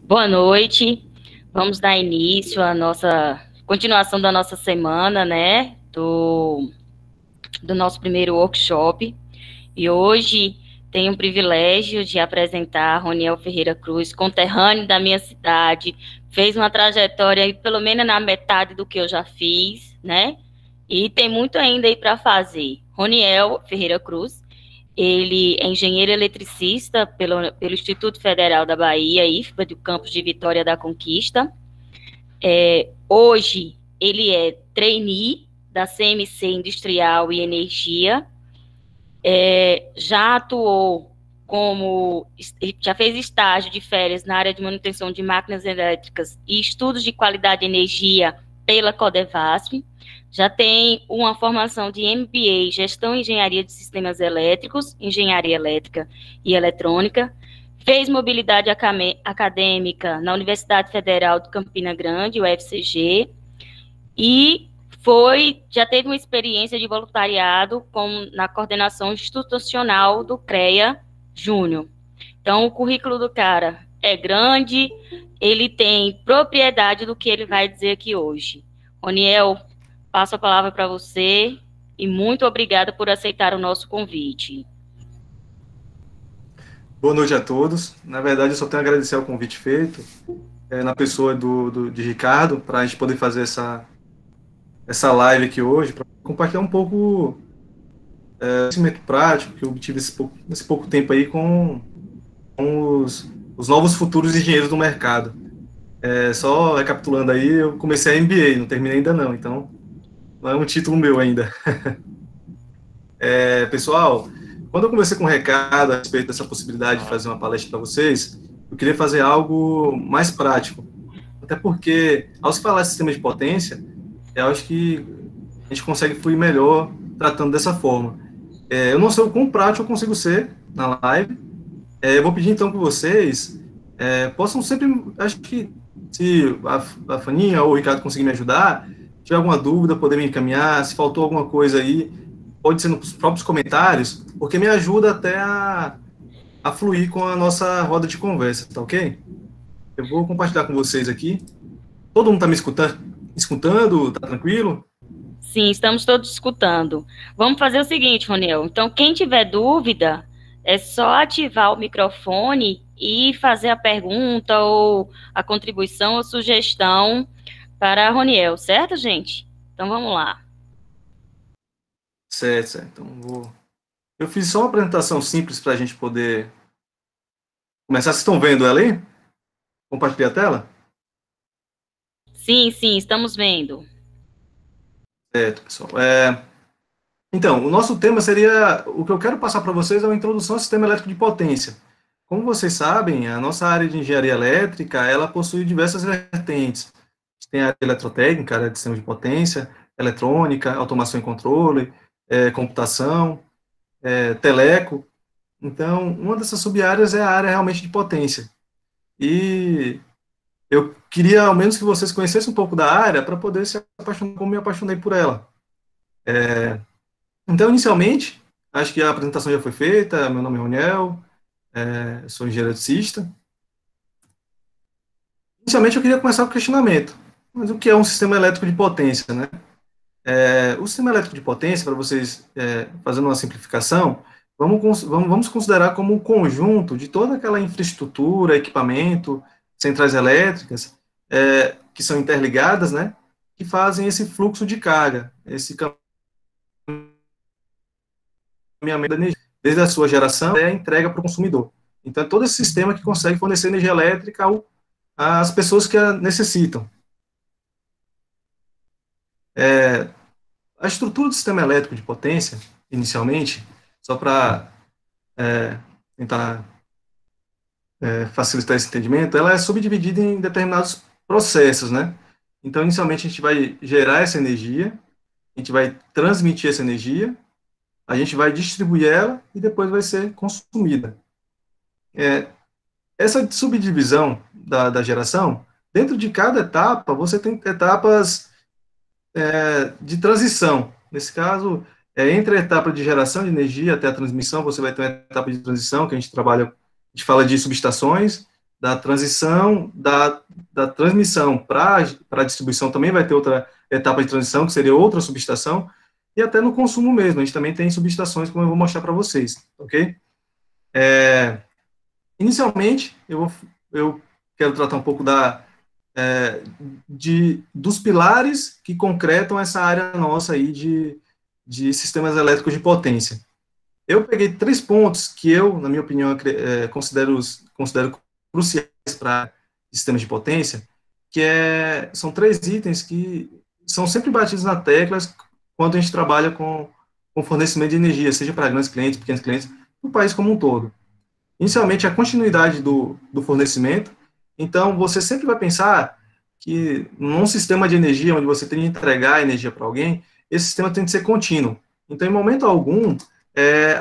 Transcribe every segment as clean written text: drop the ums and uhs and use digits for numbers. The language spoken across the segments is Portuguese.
Boa noite. Vamos dar início à nossa continuação da nossa semana, né? Do nosso primeiro workshop. E hoje tenho o privilégio de apresentar Roniel Ferreira Cruz, conterrâneo da minha cidade, fez uma trajetória aí, pelo menos na metade do que eu já fiz, né? E tem muito ainda aí para fazer. Roniel Ferreira Cruz, ele é engenheiro eletricista pelo Instituto Federal da Bahia, IFBA, do campus de Vitória da Conquista. Hoje, ele é trainee da CMC Industrial e Energia. Já atuou já fez estágio de férias na área de manutenção de máquinas elétricas e estudos de qualidade de energia pela Codevasf. Já tem uma formação de MBA, Gestão e Engenharia de Sistemas Elétricos, Engenharia Elétrica e Eletrônica. Fez mobilidade acadêmica na Universidade Federal de Campina Grande, UFCG, e já teve uma experiência de voluntariado na coordenação institucional do CREA Júnior. Então, o currículo do cara é grande, ele tem propriedade do que ele vai dizer aqui hoje. Roniel, passo a palavra para você e muito obrigada por aceitar o nosso convite. Boa noite a todos. Na verdade, eu só tenho a agradecer o convite feito, na pessoa de Ricardo, para a gente poder fazer essa live aqui hoje, para compartilhar um pouco conhecimento prático que eu obtive nesse pouco tempo aí com os novos futuros engenheiros do mercado. Só recapitulando aí, eu comecei a MBA, não terminei ainda não, então não é um título meu ainda. Pessoal, quando eu conversei com o Ricardo a respeito dessa possibilidade de fazer uma palestra para vocês, eu queria fazer algo mais prático. Até porque, ao se falar de sistema de potência, eu acho que a gente consegue fluir melhor tratando dessa forma. Eu não sei o quão prático eu consigo ser na live. Eu vou pedir então que vocês possam sempre, acho que se a Faninha ou o Ricardo conseguir me ajudar, se tiver alguma dúvida, poder me encaminhar, se faltou alguma coisa aí, pode ser nos próprios comentários, porque me ajuda até a fluir com a nossa roda de conversa, tá ok? Eu vou compartilhar com vocês aqui. Todo mundo está me escutando? Escutando? Tá tranquilo? Sim, estamos todos escutando. Vamos fazer o seguinte, Roniel. Então, quem tiver dúvida, é só ativar o microfone e fazer a pergunta ou a contribuição ou sugestão para a Roniel, certo, gente? Então, vamos lá. Certo, certo. Então, eu fiz só uma apresentação simples para a gente poder começar. Vocês estão vendo ela aí? Compartilhar a tela? Sim, sim, estamos vendo. Certo, pessoal. Então, o nosso tema seria, o que eu quero passar para vocês é uma introdução ao sistema elétrico de potência. Como vocês sabem, a nossa área de engenharia elétrica, ela possui diversas vertentes. Tem a área eletrotécnica, a área de sistema de potência, eletrônica, automação e controle, computação, teleco. Então, uma dessas sub-áreas é a área realmente de potência. E eu queria, ao menos, que vocês conhecessem um pouco da área para poder se apaixonar como me apaixonei por ela. Então, inicialmente, acho que a apresentação já foi feita. Meu nome é Roniel, sou engenheiro eletricista. Inicialmente, eu queria começar com o questionamento. Mas o que é um sistema elétrico de potência, né? O sistema elétrico de potência, para vocês, fazendo uma simplificação, vamos considerar como um conjunto de toda aquela infraestrutura, equipamento, centrais elétricas, que são interligadas, né, que fazem esse fluxo de carga, esse caminhamento da energia, desde a sua geração até a entrega para o consumidor. Então, é todo esse sistema que consegue fornecer energia elétrica às pessoas que a necessitam. A estrutura do sistema elétrico de potência, inicialmente, só para tentar facilitar esse entendimento, ela é subdividida em determinados processos, né? Então, inicialmente, a gente vai gerar essa energia, a gente vai transmitir essa energia, a gente vai distribuir ela e depois vai ser consumida. Essa subdivisão da geração, dentro de cada etapa, você tem etapas de transição. Nesse caso, entre a etapa de geração de energia até a transmissão, você vai ter uma etapa de transição, que a gente trabalha gente fala de subestações, da transição, da transmissão para a distribuição também vai ter outra etapa de transição, que seria outra subestação, e até no consumo mesmo, a gente também tem subestações, como eu vou mostrar para vocês, ok? Inicialmente, eu quero tratar um pouco dos pilares que concretam essa área nossa aí de sistemas elétricos de potência. Eu peguei 3 pontos que eu, na minha opinião, considero cruciais para sistemas de potência, são 3 itens que são sempre batidos na teclas quando a gente trabalha com fornecimento de energia, seja para grandes clientes, pequenos clientes, no país como um todo. Inicialmente, a continuidade do fornecimento. Então, você sempre vai pensar que num sistema de energia, onde você tem que entregar energia para alguém, esse sistema tem que ser contínuo. Então, em momento algum,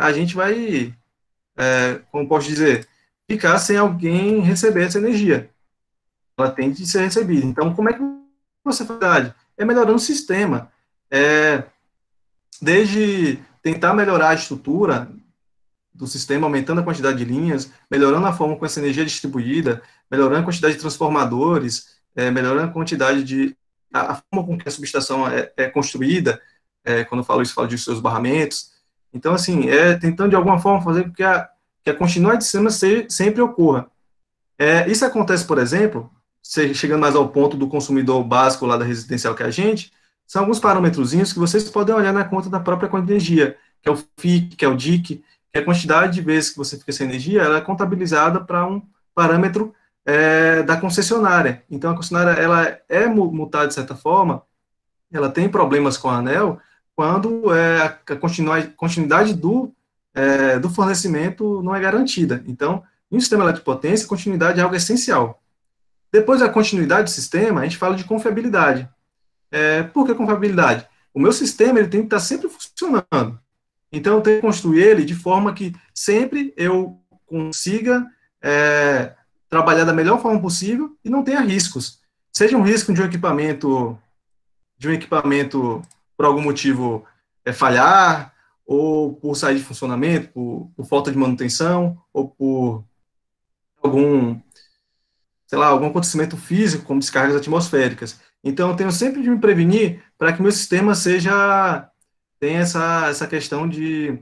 a gente vai, como posso dizer, ficar sem alguém receber essa energia. Ela tem de ser recebida. Então, como é que você faz? É melhorando o sistema. Desde tentar melhorar a estrutura do sistema, aumentando a quantidade de linhas, melhorando a forma como essa energia é distribuída, melhorando a quantidade de transformadores, melhorando a quantidade a forma com que a subestação é construída, quando eu falo isso, eu falo de seus barramentos. Então, assim, tentando de alguma forma fazer com que a continuidade de sistema sempre ocorra. Isso acontece, por exemplo, chegando mais ao ponto do consumidor básico lá da residencial que é a gente, são alguns parâmetrozinhos que vocês podem olhar na conta da própria conta de energia, que é o FIC, que é o DIC, que é a quantidade de vezes que você fica sem energia, ela é contabilizada para um parâmetro da concessionária. Então, a concessionária ela é multada de certa forma, ela tem problemas com a ANEEL, quando a continuidade do fornecimento não é garantida. Então, em um sistema elétrico de potência, continuidade é algo essencial. Depois da continuidade do sistema, a gente fala de confiabilidade. Por que confiabilidade? O meu sistema ele tem que estar sempre funcionando. Então, eu tenho que construir ele de forma que sempre eu consiga trabalhar da melhor forma possível e não tenha riscos. Seja um risco de um equipamento por algum motivo falhar, ou por sair de funcionamento, por falta de manutenção, ou por algum, sei lá, algum acontecimento físico, como descargas atmosféricas. Então, eu tenho sempre de me prevenir para que meu sistema tenha essa questão de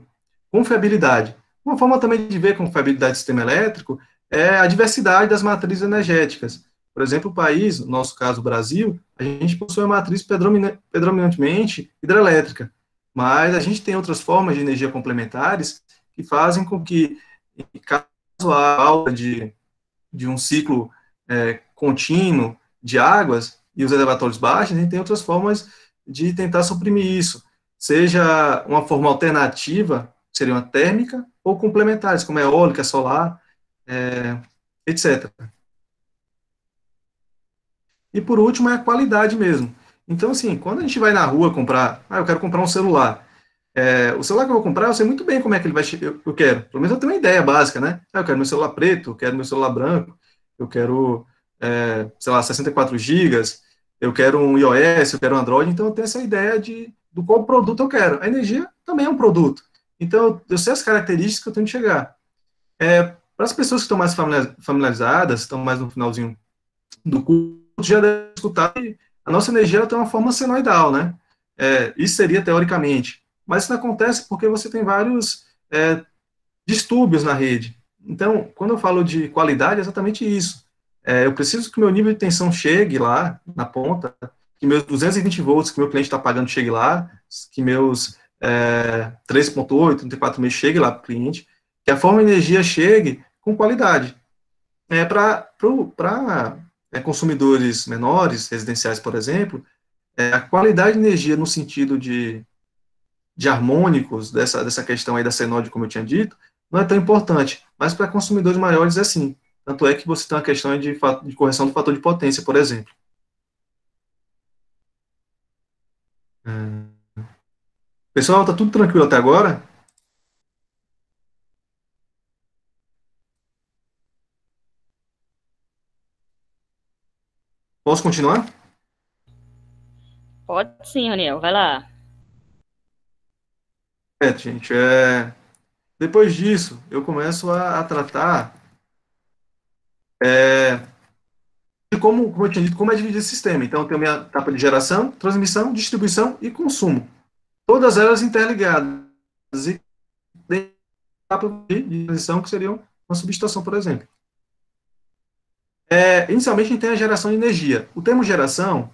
confiabilidade. Uma forma também de ver confiabilidade do sistema elétrico é a diversidade das matrizes energéticas. Por exemplo, o país, no nosso caso o Brasil, a gente possui uma matriz predominantemente hidrelétrica, mas a gente tem outras formas de energia complementares que fazem com que, caso a falta de um ciclo contínuo de águas e os elevatórios baixos, a gente tem outras formas de tentar suprimir isso, seja uma forma alternativa, seria uma térmica, ou complementares, como a eólica, solar, etc. E por último é a qualidade mesmo. Então, assim, quando a gente vai na rua comprar, eu quero comprar um celular. O celular que eu vou comprar, eu sei muito bem como é que ele vai. Eu quero, pelo menos eu tenho uma ideia básica, né? Eu quero meu celular preto, eu quero meu celular branco, eu quero, sei lá, 64 gigas, eu quero um iOS, eu quero um Android, então eu tenho essa ideia do qual produto eu quero. A energia também é um produto. Então, eu sei as características que eu tenho que chegar. Para as pessoas que estão mais familiarizadas, estão mais no finalzinho do curso, já deve escutar que a nossa energia ela tem uma forma senoidal, né? Isso seria teoricamente. Mas isso não acontece porque você tem vários distúrbios na rede. Então, quando eu falo de qualidade, é exatamente isso. Eu preciso que meu nível de tensão chegue lá na ponta, que meus 220 volts que meu cliente está pagando chegue lá, que meus 3.8, 34 chegue lá para o cliente, que a forma de energia chegue com qualidade. Para consumidores menores, residenciais, por exemplo, a qualidade de energia no sentido de harmônicos, dessa questão aí da senoide, como eu tinha dito, não é tão importante, mas para consumidores maiores é sim. Tanto é que você tem uma questão de correção do fator de potência, por exemplo. Pessoal, tá tudo tranquilo até agora? Posso continuar? Pode sim, Raniel, vai lá. Gente, depois disso, eu começo a tratar. Como eu tinha dito, como é dividido esse sistema. Então, eu tenho a minha etapa de geração, transmissão, distribuição e consumo. Todas elas interligadas. E tem etapa de transição, que seria uma subestação, por exemplo. Inicialmente, a gente tem a geração de energia. O termo geração,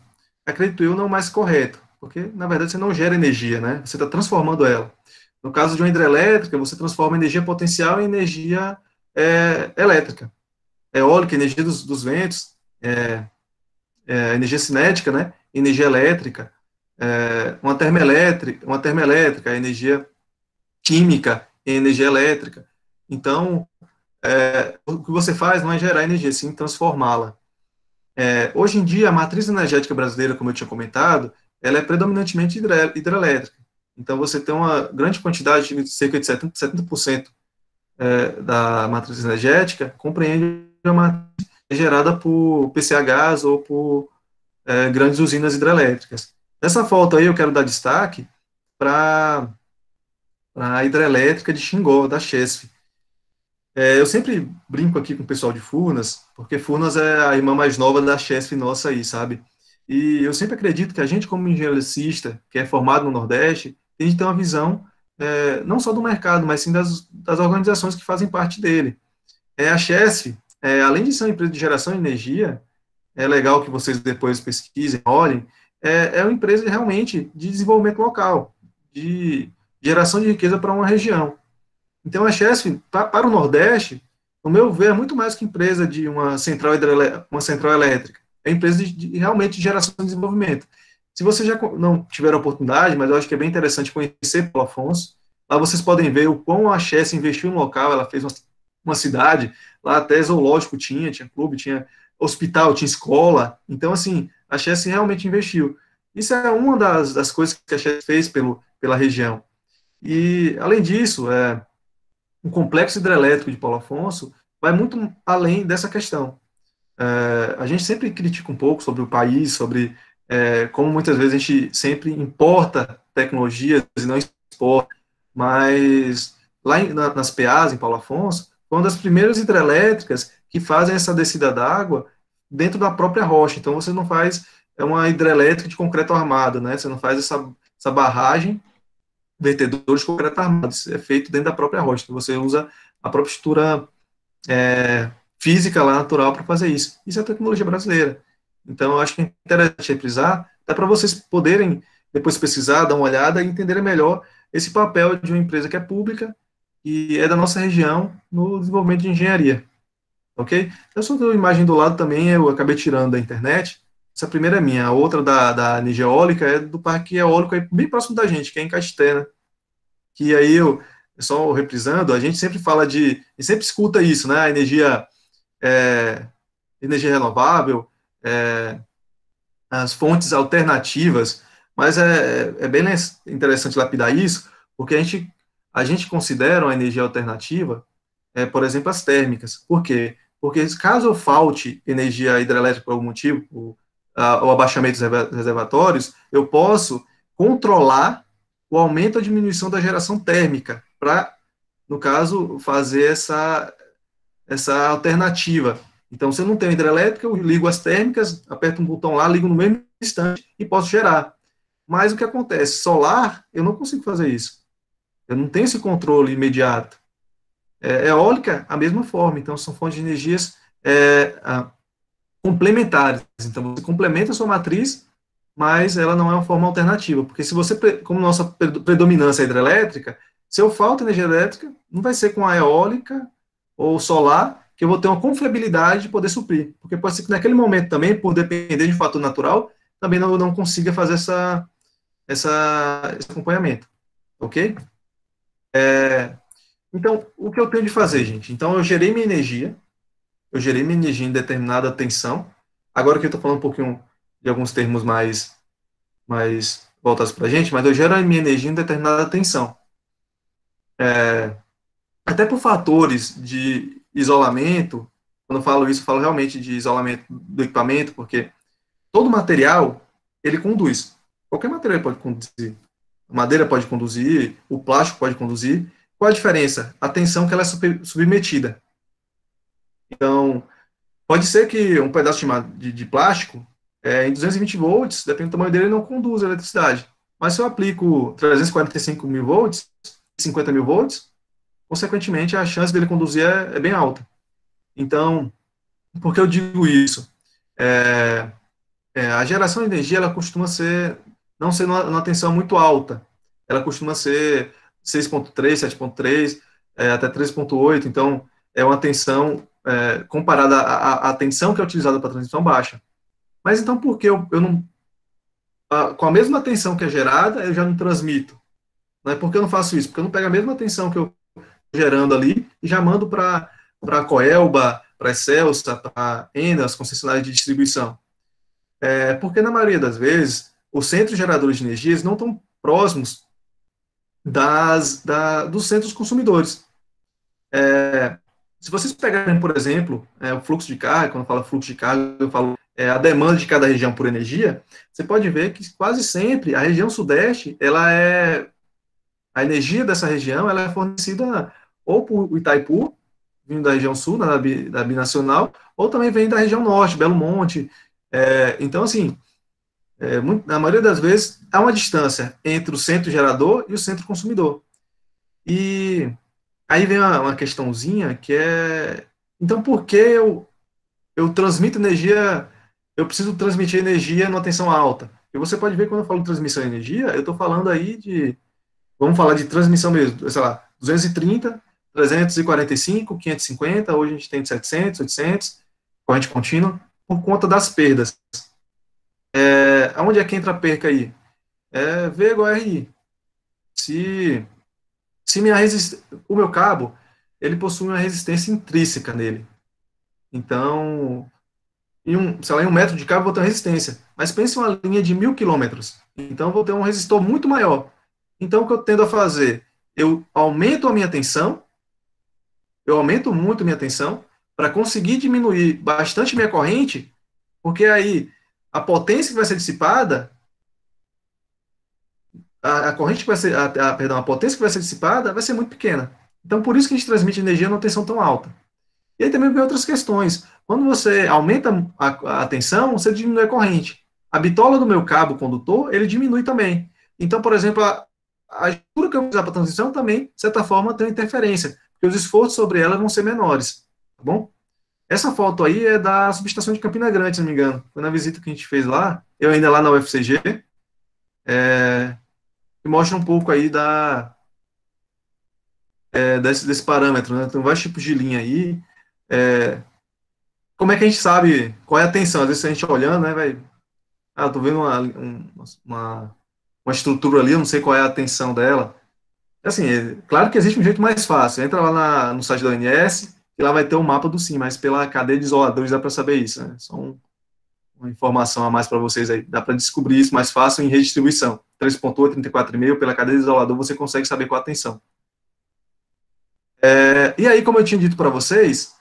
acredito eu, não é o mais correto, porque, na verdade, você não gera energia, né? Você está transformando ela. No caso de uma hidrelétrica, você transforma energia potencial em energia elétrica. Eólica, energia dos ventos, energia cinética, né? Energia elétrica, uma termoelétrica, energia química, energia elétrica. Então, o que você faz não é gerar energia, sim transformá-la. Hoje em dia, a matriz energética brasileira, como eu tinha comentado, ela é predominantemente hidrelétrica. Então, você tem uma grande quantidade, de cerca de 70% da matriz energética, compreende a matriz gerada por PCHs ou por grandes usinas hidrelétricas. Nessa foto aí, eu quero dar destaque para a hidrelétrica de Xingó, da Chesf. Eu sempre brinco aqui com o pessoal de Furnas, porque Furnas é a irmã mais nova da Chesf nossa aí, sabe? E eu sempre acredito que a gente, como engenheiro eletricista, que é formado no Nordeste, tem que ter uma visão não só do mercado, mas sim das organizações que fazem parte dele. A Chesf, além de ser uma empresa de geração de energia, é legal que vocês depois pesquisem, olhem, uma empresa realmente de desenvolvimento local, de geração de riqueza para uma região. Então, a Chesf, para o Nordeste, no meu ver, é muito mais que empresa de uma central elétrica. É empresa realmente de geração de desenvolvimento. Se você já não tiver a oportunidade, mas eu acho que é bem interessante conhecer Paulo Afonso, lá vocês podem ver o quão a Chesf investiu no local, ela fez uma cidade, lá até zoológico tinha clube, tinha hospital, tinha escola. Então, assim, a Chesf realmente investiu. Isso é uma das coisas que a Chesf fez pela região. E, além disso, o complexo hidrelétrico de Paulo Afonso vai muito além dessa questão. A gente sempre critica um pouco sobre o país, sobre como muitas vezes a gente sempre importa tecnologias e não exporta, mas lá nas PAs, em Paulo Afonso, foi uma das primeiras hidrelétricas que fazem essa descida d'água dentro da própria rocha. Então, você não faz uma hidrelétrica de concreto armado, né? Você não faz essa barragem vertedores de concreto armado. Isso é feito dentro da própria rocha. Então, você usa a própria estrutura física lá, natural, para fazer isso. Isso é tecnologia brasileira. Então, eu acho que é interessante reprisar, até para vocês poderem depois pesquisar, dar uma olhada e entenderem melhor esse papel de uma empresa que é pública e é da nossa região no desenvolvimento de engenharia. Ok? Eu só tenho a imagem do lado também, eu acabei tirando da internet. Essa primeira é minha. A outra da energia eólica é do parque eólico aí, bem próximo da gente, que é em Caxité, né? Que aí só reprisando, a gente sempre fala a gente sempre escuta isso, né? A é, energia renovável, é, as fontes alternativas, mas é bem interessante lapidar isso, porque a gente considera uma energia alternativa, por exemplo, as térmicas. Por quê? Porque caso falte energia hidrelétrica por algum motivo, o abaixamento dos reservatórios, eu posso controlar o aumento ou diminuição da geração térmica, para, no caso, fazer essa alternativa. Então, se eu não tenho hidrelétrica, eu ligo as térmicas, aperto um botão lá, ligo no mesmo instante e posso gerar. Mas o que acontece? Solar, eu não consigo fazer isso. Eu não tenho esse controle imediato. Eólica, a mesma forma. Então, são fontes de energias complementares. Então, você complementa a sua matriz, mas ela não é uma forma alternativa. Porque se você, como nossa predominância é hidrelétrica, se eu falta energia elétrica, não vai ser com a eólica ou solar que eu vou ter uma confiabilidade de poder suprir. Porque pode ser que naquele momento também, por depender de fator natural, também não consiga fazer esse acompanhamento. Ok? Então, o que eu tenho de fazer, gente? Então, eu gerei minha energia em determinada tensão. Agora que eu estou falando um pouquinho de alguns termos mais voltados para a gente, mas eu gero a minha energia em determinada tensão. Até por fatores de isolamento, quando eu falo isso, eu falo realmente de isolamento do equipamento, porque todo material, ele conduz. Qualquer material pode conduzir. A madeira pode conduzir, o plástico pode conduzir. Qual a diferença? A tensão que ela é submetida. Então, Pode ser que um pedaço de plástico, em 220 volts, dependendo do tamanho dele, ele não conduz a eletricidade. Mas se eu aplico 345 mil volts, 50 mil volts, consequentemente a chance dele conduzir é bem alta. Então, por que eu digo isso? É, a geração de energia, ela costuma não ser numa tensão muito alta. Ela costuma ser 6.3, 7.3, até 3.8. Então, é uma tensão, comparada à tensão que é utilizada para transmissão baixa. Mas então, por que eu não... com a mesma tensão que é gerada, eu já não transmito? Não é porque eu não faço isso? Porque eu não pego a mesma tensão que eu estou gerando ali e já mando para a Coelba, para a Excelsa, para a Enas, concessionárias de distribuição. Porque, na maioria das vezes, os centros geradores de energias não estão próximos dos centros consumidores. Se vocês pegarem, por exemplo, o fluxo de carga, quando eu falo fluxo de carga, eu falo a demanda de cada região por energia, você pode ver que quase sempre a região sudeste, a energia dessa região, ela é fornecida ou por Itaipu, vindo da região sul, da binacional, ou também vem da região norte, Belo Monte. Então, assim, na maioria das vezes, há uma distância entre o centro gerador e o centro consumidor. E aí vem uma questãozinha que é, então por que eu transmito energia, eu preciso transmitir energia numa tensão alta? E você pode ver quando eu falo de transmissão de energia, eu estou falando aí vamos falar de transmissão mesmo, sei lá, 230, 345, 550, hoje a gente tem de 700, 800, corrente contínua, por conta das perdas. Aonde é que entra a perca aí? V igual a RI. Se, se o meu cabo, ele possui uma resistência intrínseca nele. Então, sei lá, em 1 metro de cabo eu vou ter uma resistência. Mas pense em uma linha de 1.000 quilômetros. Então, eu vou ter um resistor muito maior. Então, o que eu tendo a fazer? Eu aumento a minha tensão, eu aumento muito a minha tensão, para conseguir diminuir bastante minha corrente, porque aí a potência que vai ser dissipada, a corrente que vai ser, perdão, a potência que vai ser dissipada vai ser muito pequena. Então, por isso que a gente transmite energia numa tensão tão alta. E aí também vem outras questões. Quando você aumenta a tensão, você diminui a corrente. A bitola do meu cabo condutor, ele diminui também. Então, por exemplo, a estrutura que eu vou usar para transição também, de certa forma, tem interferência, porque os esforços sobre ela vão ser menores, tá bom? Essa foto aí é da subestação de Campina Grande, se não me engano. Foi na visita que a gente fez lá, eu ainda lá na UFCG, e mostra um pouco aí desse parâmetro, né? Tem vários tipos de linha aí. Como é que a gente sabe qual é a tensão? Às vezes a gente olhando, né, velho? Eu tô vendo uma estrutura ali, eu não sei qual é a tensão dela. Assim, claro que existe um jeito mais fácil. Entra lá no site da ONS e lá vai ter um mapa do SIM, mas pela cadeia de isoladores dá para saber isso, né? Só uma informação a mais para vocês aí. Dá para descobrir isso mais fácil em redistribuição. 3.8, 34,5, pela cadeia de isolador você consegue saber qual a tensão. E aí, como eu tinha dito para vocês,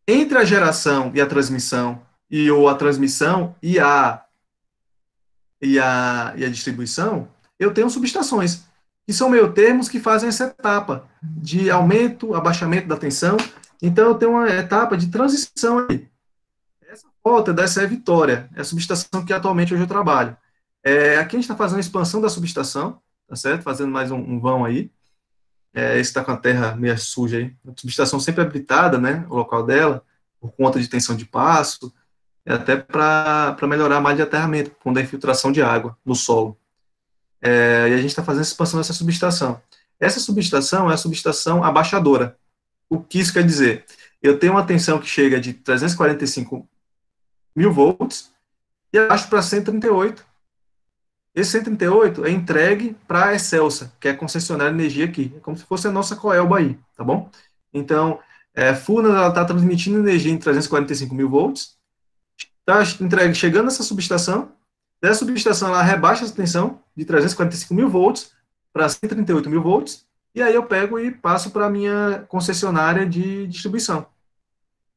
entre a geração e a transmissão, ou a transmissão e a distribuição, eu tenho subestações, que são meio termos que fazem essa etapa de aumento, abaixamento da tensão. Então, eu tenho uma etapa de transição aí. Essa foto dessa é Vitória, é a subestação que atualmente hoje eu trabalho. Aqui a gente está fazendo a expansão da subestação, tá certo? Fazendo mais um vão aí. Esse está com a terra meio suja aí. A subestação sempre habitada, né? O local dela, por conta de tensão de passo, até para melhorar a malha de aterramento, quando a infiltração de água no solo. E a gente está fazendo a expansão dessa subestação. Essa subestação é a subestação abaixadora. O que isso quer dizer? Eu tenho uma tensão que chega de 345 mil volts e abaixo para 138. Esse 138 é entregue para a Excelsa, que é a concessionária de energia aqui. É como se fosse a nossa Coelba aí, tá bom? Então, Furnas, ela está transmitindo energia em 345 mil volts, está entregue, chegando nessa subestação, dessa subestação ela rebaixa essa tensão de 345 mil volts para 138 mil volts, e aí eu pego e passo para a minha concessionária de distribuição.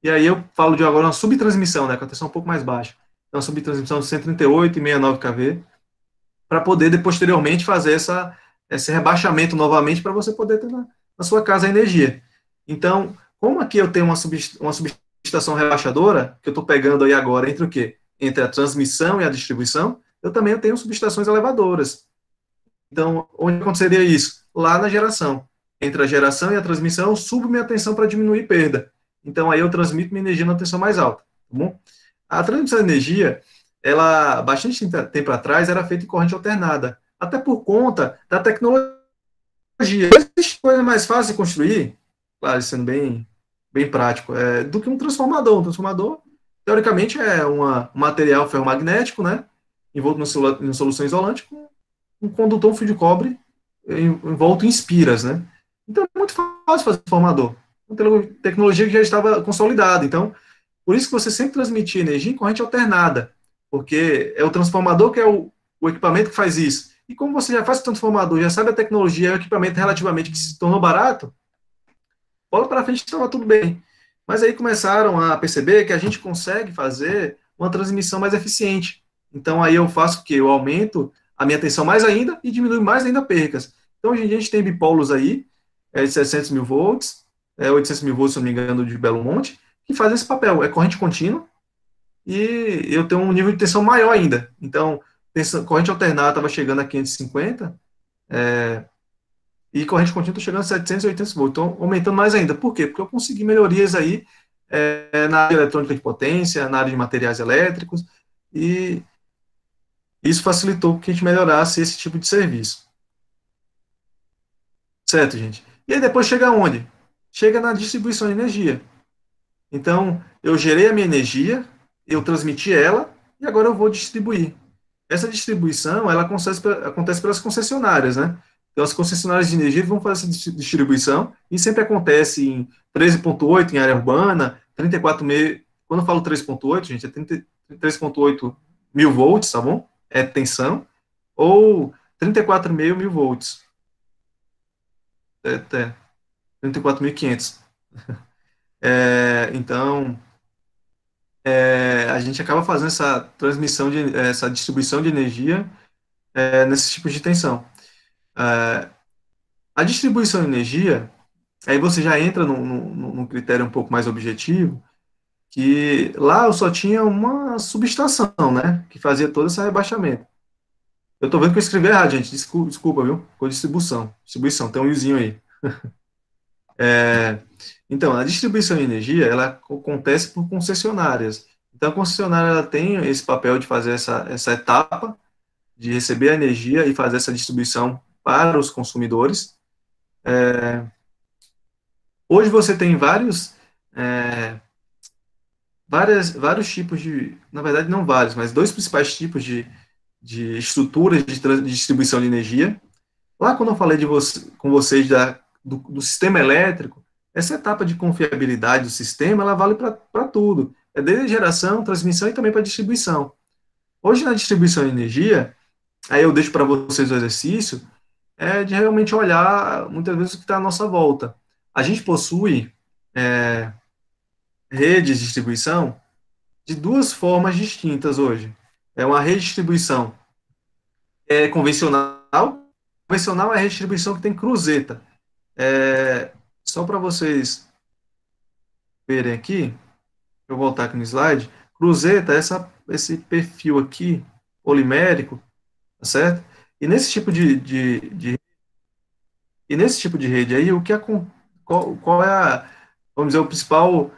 E aí eu falo de agora uma subtransmissão, né, com a tensão um pouco mais baixa. Então, uma subtransmissão de 138,69 kV, para poder, posteriormente, fazer esse rebaixamento novamente, para você poder ter na sua casa a energia. Então, como aqui eu tenho uma subestação subestação rebaixadora, que eu estou pegando aí agora entre o quê? Entre a transmissão e a distribuição, eu também tenho subestações elevadoras. Então, onde aconteceria isso? Lá na geração. Entre a geração e a transmissão, eu subo minha tensão para diminuir perda. Então, aí eu transmito minha energia na tensão mais alta. Tá bom? A transmissão de energia, ela, bastante tempo atrás, era feita em corrente alternada. Até por conta da tecnologia. Existe coisa mais fácil de construir, claro, sendo bem prático, do que um transformador. Um transformador, teoricamente, é um material ferromagnético, né? Envolto em solução isolante, com um condutor, um fio de cobre envolto em espiras, né? Então é muito fácil fazer transformador. Uma tecnologia que já estava consolidada. Então, por isso que você sempre transmitir energia em corrente alternada, porque é o transformador que é o equipamento que faz isso. E como você já faz o transformador, já sabe a tecnologia, é um equipamento relativamente que se tornou barato, bola para frente estava tudo bem. Mas aí começaram a perceber que a gente consegue fazer uma transmissão mais eficiente. Então aí eu faço o quê? Eu aumento a minha tensão mais ainda e diminui mais ainda percas. Então hoje em dia a gente tem bipolos aí, de 700 mil volts, 800 mil volts, se não me engano, de Belo Monte, que fazem esse papel. É corrente contínua e eu tenho um nível de tensão maior ainda. Então, corrente alternada estava chegando a 550, e corrente contínua está chegando a 700 e 800 volts. Então, aumentando mais ainda. Por quê? Porque eu consegui melhorias aí na área de eletrônica de potência, na área de materiais elétricos, e isso facilitou que a gente melhorasse esse tipo de serviço. Certo, gente? E aí depois chega aonde? Chega na distribuição de energia. Então, eu gerei a minha energia, eu transmiti ela, e agora eu vou distribuir. Essa distribuição, ela acontece pelas concessionárias, né? Então, as concessionárias de energia vão fazer essa distribuição, e sempre acontece em 13,8 em área urbana, 34,5, quando eu falo 3,8, gente, é 3,8 mil volts, tá bom? É tensão, ou 34,5 mil volts. 34.500. Então, a gente acaba fazendo essa distribuição de energia nesses tipos de tensão. A distribuição de energia, aí você já entra num critério um pouco mais objetivo, que lá eu só tinha uma subestação, né, que fazia todo esse rebaixamento. Eu tô vendo que eu escrevi errado, gente, desculpa, viu? Ficou distribuição, tem um izinho aí. Então, a distribuição de energia, ela acontece por concessionárias. Então, a concessionária ela tem esse papel de fazer essa etapa, de receber a energia e fazer essa distribuição para os consumidores. Hoje você tem vários tipos na verdade não vários, mas dois principais tipos de estruturas de distribuição de energia. Lá quando eu falei com vocês do sistema elétrico, essa etapa de confiabilidade do sistema, ela vale para tudo. É desde geração, transmissão e também para distribuição. Hoje, na distribuição de energia, aí eu deixo para vocês o exercício, de realmente olhar, muitas vezes, o que está à nossa volta. A gente possui redes de distribuição de duas formas distintas hoje. É uma rede de distribuição convencional. Convencional é a rede de distribuição que tem cruzeta. Só para vocês verem aqui, eu vou voltar aqui no slide, cruzeta é esse perfil aqui, polimérico, tá certo? E nesse tipo e nesse tipo de rede aí, qual é vamos dizer, o principal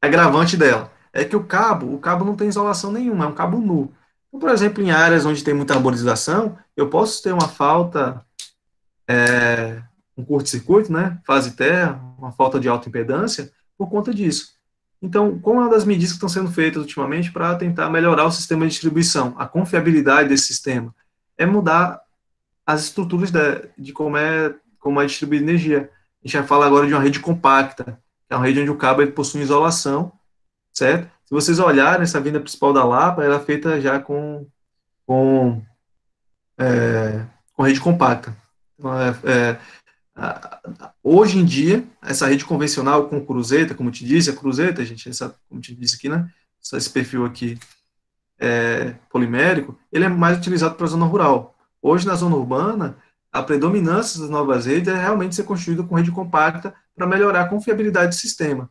agravante dela? É que o cabo não tem isolação nenhuma, é um cabo nu. Então, por exemplo, em áreas onde tem muita arborização, eu posso ter uma falta, um curto-circuito, né, fase terra, uma falta de alta impedância, por conta disso. Então, qual é uma das medidas que estão sendo feitas ultimamente para tentar melhorar o sistema de distribuição, a confiabilidade desse sistema? É mudar as estruturas de como é distribuída energia. A gente vai falar agora de uma rede compacta, que é uma rede onde o cabo possui isolação, certo? Se vocês olharem, essa vinda principal da Lapa, ela é feita já com rede compacta. Então, hoje em dia, essa rede convencional com cruzeta, como te disse, a cruzeta, gente, como te disse aqui, né? Esse perfil aqui polimérico, ele é mais utilizado para a zona rural. Hoje, na zona urbana, a predominância das novas redes é realmente ser construída com rede compacta para melhorar a confiabilidade do sistema.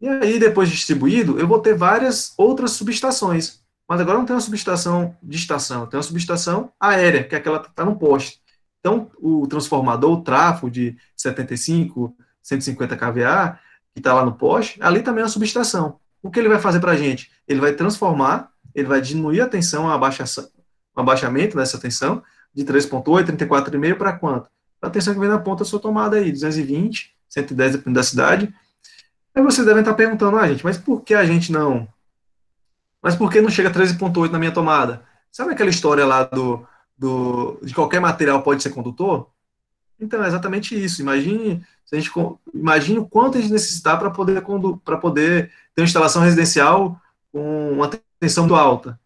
E aí, depois distribuído, eu vou ter várias outras subestações. Mas agora não tem uma subestação de estação, tem uma subestação aérea, que é aquela que está no poste. Então, o transformador, o trafo de 75, 150 kVA, que está lá no poste, ali também é uma subestação. O que ele vai fazer para a gente? Ele vai transformar, ele vai diminuir a tensão, o abaixamento dessa tensão, de 3,8, 34,5 para quanto? Para a tensão que vem na ponta da sua tomada aí, 220, 110 dependendo da cidade. Aí vocês devem estar perguntando, gente, mas por que a gente não. Mas por que não chega a 13,8 na minha tomada? Sabe aquela história lá de qualquer material pode ser condutor? Então, é exatamente isso. Imagine, se a gente, imagine o quanto a gente necessitar para poder ter uma instalação residencial com uma tensão muito alta.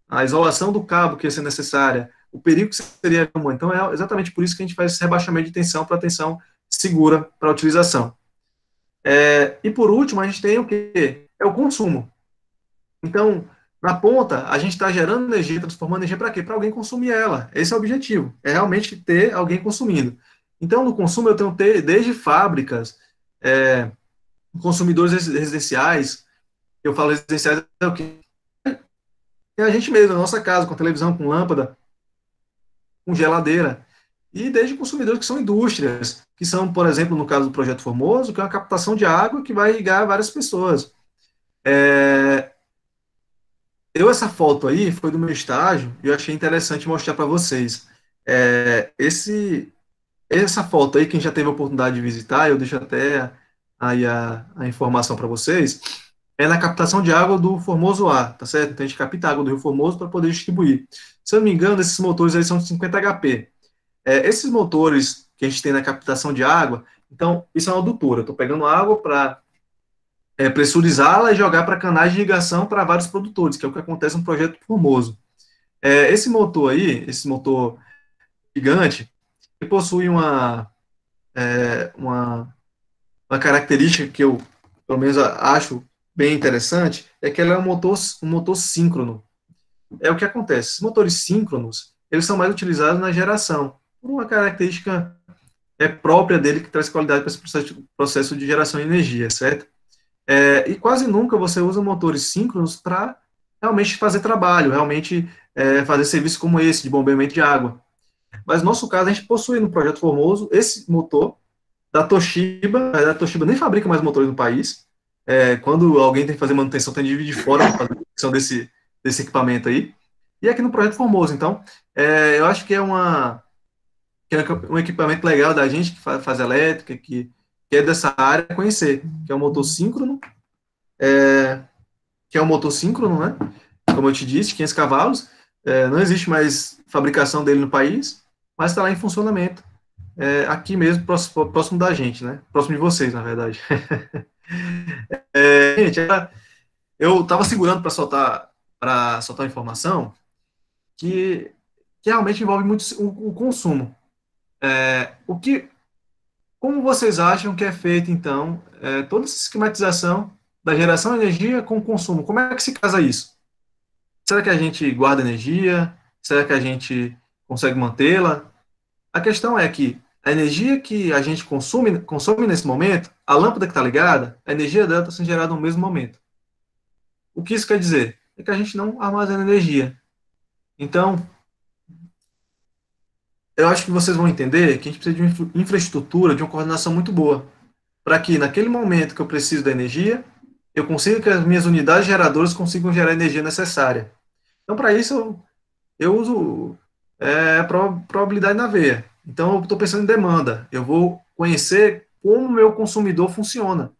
A isolação do cabo que ia ser necessária, o perigo que seria. Então, é exatamente por isso que a gente faz esse rebaixamento de tensão para tensão segura para a utilização. E por último, a gente tem o quê? É o consumo. Então, na ponta, a gente está gerando energia, transformando energia para quê? Para alguém consumir ela. Esse é o objetivo, é realmente ter alguém consumindo. Então, no consumo, eu tenho que ter desde fábricas, consumidores residenciais, eu falo residenciais, é o quê? É a gente mesmo, a nossa casa, com televisão, com lâmpada, com geladeira. E desde consumidores que são indústrias, que são, por exemplo, no caso do Projeto Formoso, que é uma captação de água que vai irrigar várias pessoas. Essa foto aí foi do meu estágio e eu achei interessante mostrar para vocês. Essa foto aí, quem já teve a oportunidade de visitar, eu deixo até aí a informação para vocês, é na captação de água do Formoso A, tá certo? Então a gente capta a água do Rio Formoso para poder distribuir. Se eu não me engano, esses motores aí são de 50 HP. Esses motores que a gente tem na captação de água, então, isso é uma adutora. Eu estou pegando água para pressurizá-la e jogar para canais de irrigação para vários produtores, que é o que acontece no projeto Formoso. Esse motor aí, esse motor gigante, ele possui uma característica que eu, pelo menos, acho bem interessante, é que ele é um motor síncrono. É o que acontece. Os motores síncronos, eles são mais utilizados na geração, por uma característica própria dele que traz qualidade para esse processo de geração de energia, certo? E quase nunca você usa motores síncronos para realmente fazer trabalho, realmente fazer serviço como esse, de bombeamento de água. Mas no nosso caso, a gente possui no Projeto Formoso esse motor da Toshiba. A Toshiba nem fabrica mais motores no país. Quando alguém tem que fazer manutenção, tem de vir de fora para fazer a manutenção desse equipamento aí. E aqui no Projeto Formoso. Então, eu acho que é um equipamento legal da gente que faz elétrica, que é dessa área, conhecer, que é um motor síncrono, né? Como eu te disse, 500 cavalos. Não existe mais fabricação dele no país, mas está lá em funcionamento. Aqui mesmo, próximo da gente, né? Próximo de vocês, na verdade. Gente, eu estava segurando para soltar a informação que realmente envolve muito o consumo. O que, como vocês acham que é feito, então, toda essa esquematização da geração de energia com o consumo? Como é que se casa isso? Será que a gente guarda energia? Será que a gente consegue mantê-la? A questão é que a energia que a gente consome nesse momento, a lâmpada que está ligada, a energia dela está sendo gerada no mesmo momento. O que isso quer dizer? É que a gente não armazena energia. Então, eu acho que vocês vão entender que a gente precisa de uma infraestrutura, de uma coordenação muito boa, para que naquele momento que eu preciso da energia, eu consiga que as minhas unidades geradoras consigam gerar a energia necessária. Então, para isso, eu uso probabilidade na veia. Então, eu estou pensando em demanda. Eu vou conhecer como o meu consumidor funciona,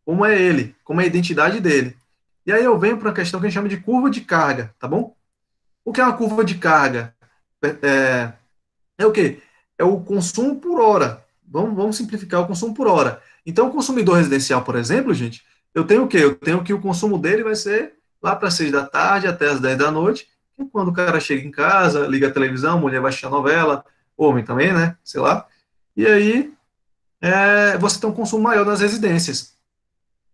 como é ele, como é a identidade dele. E aí eu venho para uma questão que a gente chama de curva de carga, tá bom? O que é uma curva de carga? É o quê? É o consumo por hora. Vamos simplificar o consumo por hora. Então, o consumidor residencial, por exemplo, gente, eu tenho o quê? Eu tenho que o consumo dele vai ser lá para 6 da tarde até as 10 da noite, que é quando o cara chega em casa, liga a televisão, a mulher vai assistir a novela, homem também, né? Sei lá. E aí, você tem um consumo maior nas residências.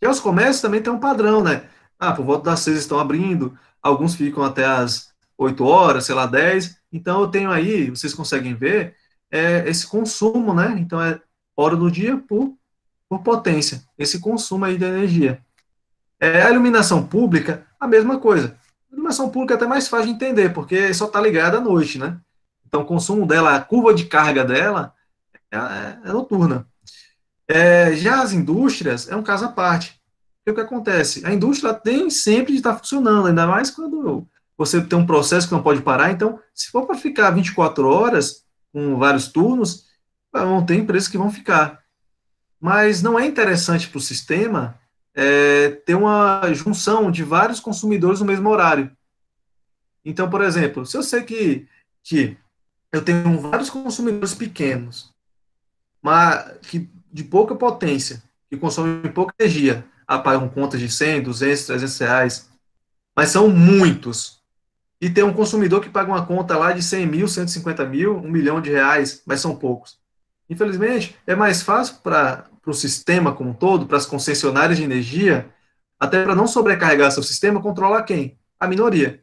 E os comércios também tem um padrão, né? Por volta das 6 estão abrindo, alguns ficam até as 8 horas, sei lá, 10. Então, eu tenho vocês conseguem ver, esse consumo, né? Então, é hora do dia por por potência, esse consumo aí de energia. A iluminação pública, a mesma coisa. A iluminação pública é até mais fácil de entender, porque só está ligada à noite, né? Então, o consumo dela, a curva de carga dela é noturna. Já as indústrias é um caso à parte. O que acontece? A indústria tem sempre de estar funcionando, ainda mais quando você tem um processo que não pode parar. Então, se for para ficar 24 horas, com vários turnos, vão ter empresas que vão ficar. Mas não é interessante para o sistema ter uma junção de vários consumidores no mesmo horário. Então, por exemplo, se eu sei que eu tenho vários consumidores pequenos, mas de pouca potência, que consomem pouca energia, pagam contas de 100, 200, 300 reais, mas são muitos. E tem um consumidor que paga uma conta lá de 100 mil, 150 mil, 1 milhão de reais, mas são poucos. Infelizmente, é mais fácil para o sistema como um todo, para as concessionárias de energia, até para não sobrecarregar seu sistema, controlar quem? A minoria.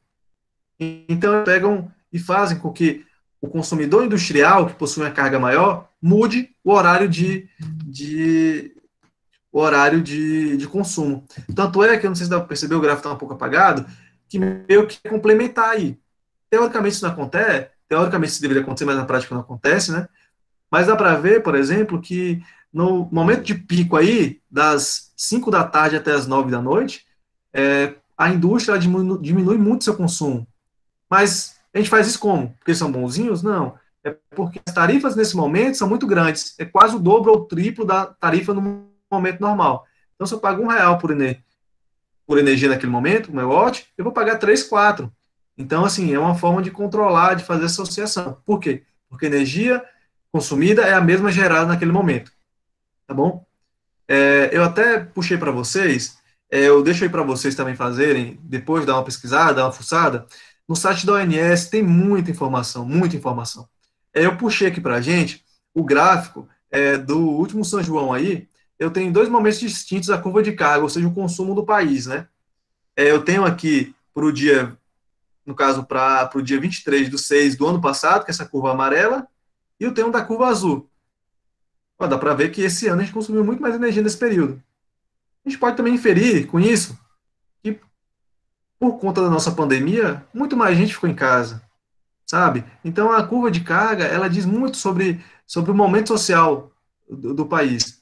Então, pegam e fazem com que o consumidor industrial, que possui uma carga maior, mude o horário de consumo. Tanto é que, eu não sei se dá para perceber, o gráfico está um pouco apagado, que meio que complementar aí. Teoricamente isso não acontece, teoricamente isso deveria acontecer, mas na prática não acontece, né? Mas dá para ver, por exemplo, que no momento de pico aí, das 5 da tarde até as 9 da noite, a indústria diminui muito seu consumo. Mas a gente faz isso como? Porque são bonzinhos? Não. É porque as tarifas nesse momento são muito grandes. É quase o dobro ou o triplo da tarifa no momento normal. Então, se eu pago R$ 1 por energia naquele momento, o megawatt, eu vou pagar 3, 4. Então, assim, é uma forma de controlar, de fazer associação. Por quê? Porque a energia consumida é a mesma gerada naquele momento. Tá bom? Eu até puxei para vocês, eu deixo aí para vocês também fazerem, depois dar uma pesquisada, dar uma fuçada. No site da ONS tem muita informação, muita informação. Eu puxei aqui para a gente o gráfico do último São João aí. Eu tenho dois momentos distintos a curva de carga, ou seja, o consumo do país, né? Eu tenho aqui para o dia, no caso, para o dia 23/6 do ano passado, que é essa curva amarela, e eu tenho da curva azul. Ó, dá para ver que esse ano a gente consumiu muito mais energia nesse período. A gente pode também inferir com isso que, por conta da nossa pandemia, muito mais gente ficou em casa, sabe? Então, a curva de carga, ela diz muito sobre o momento social do país.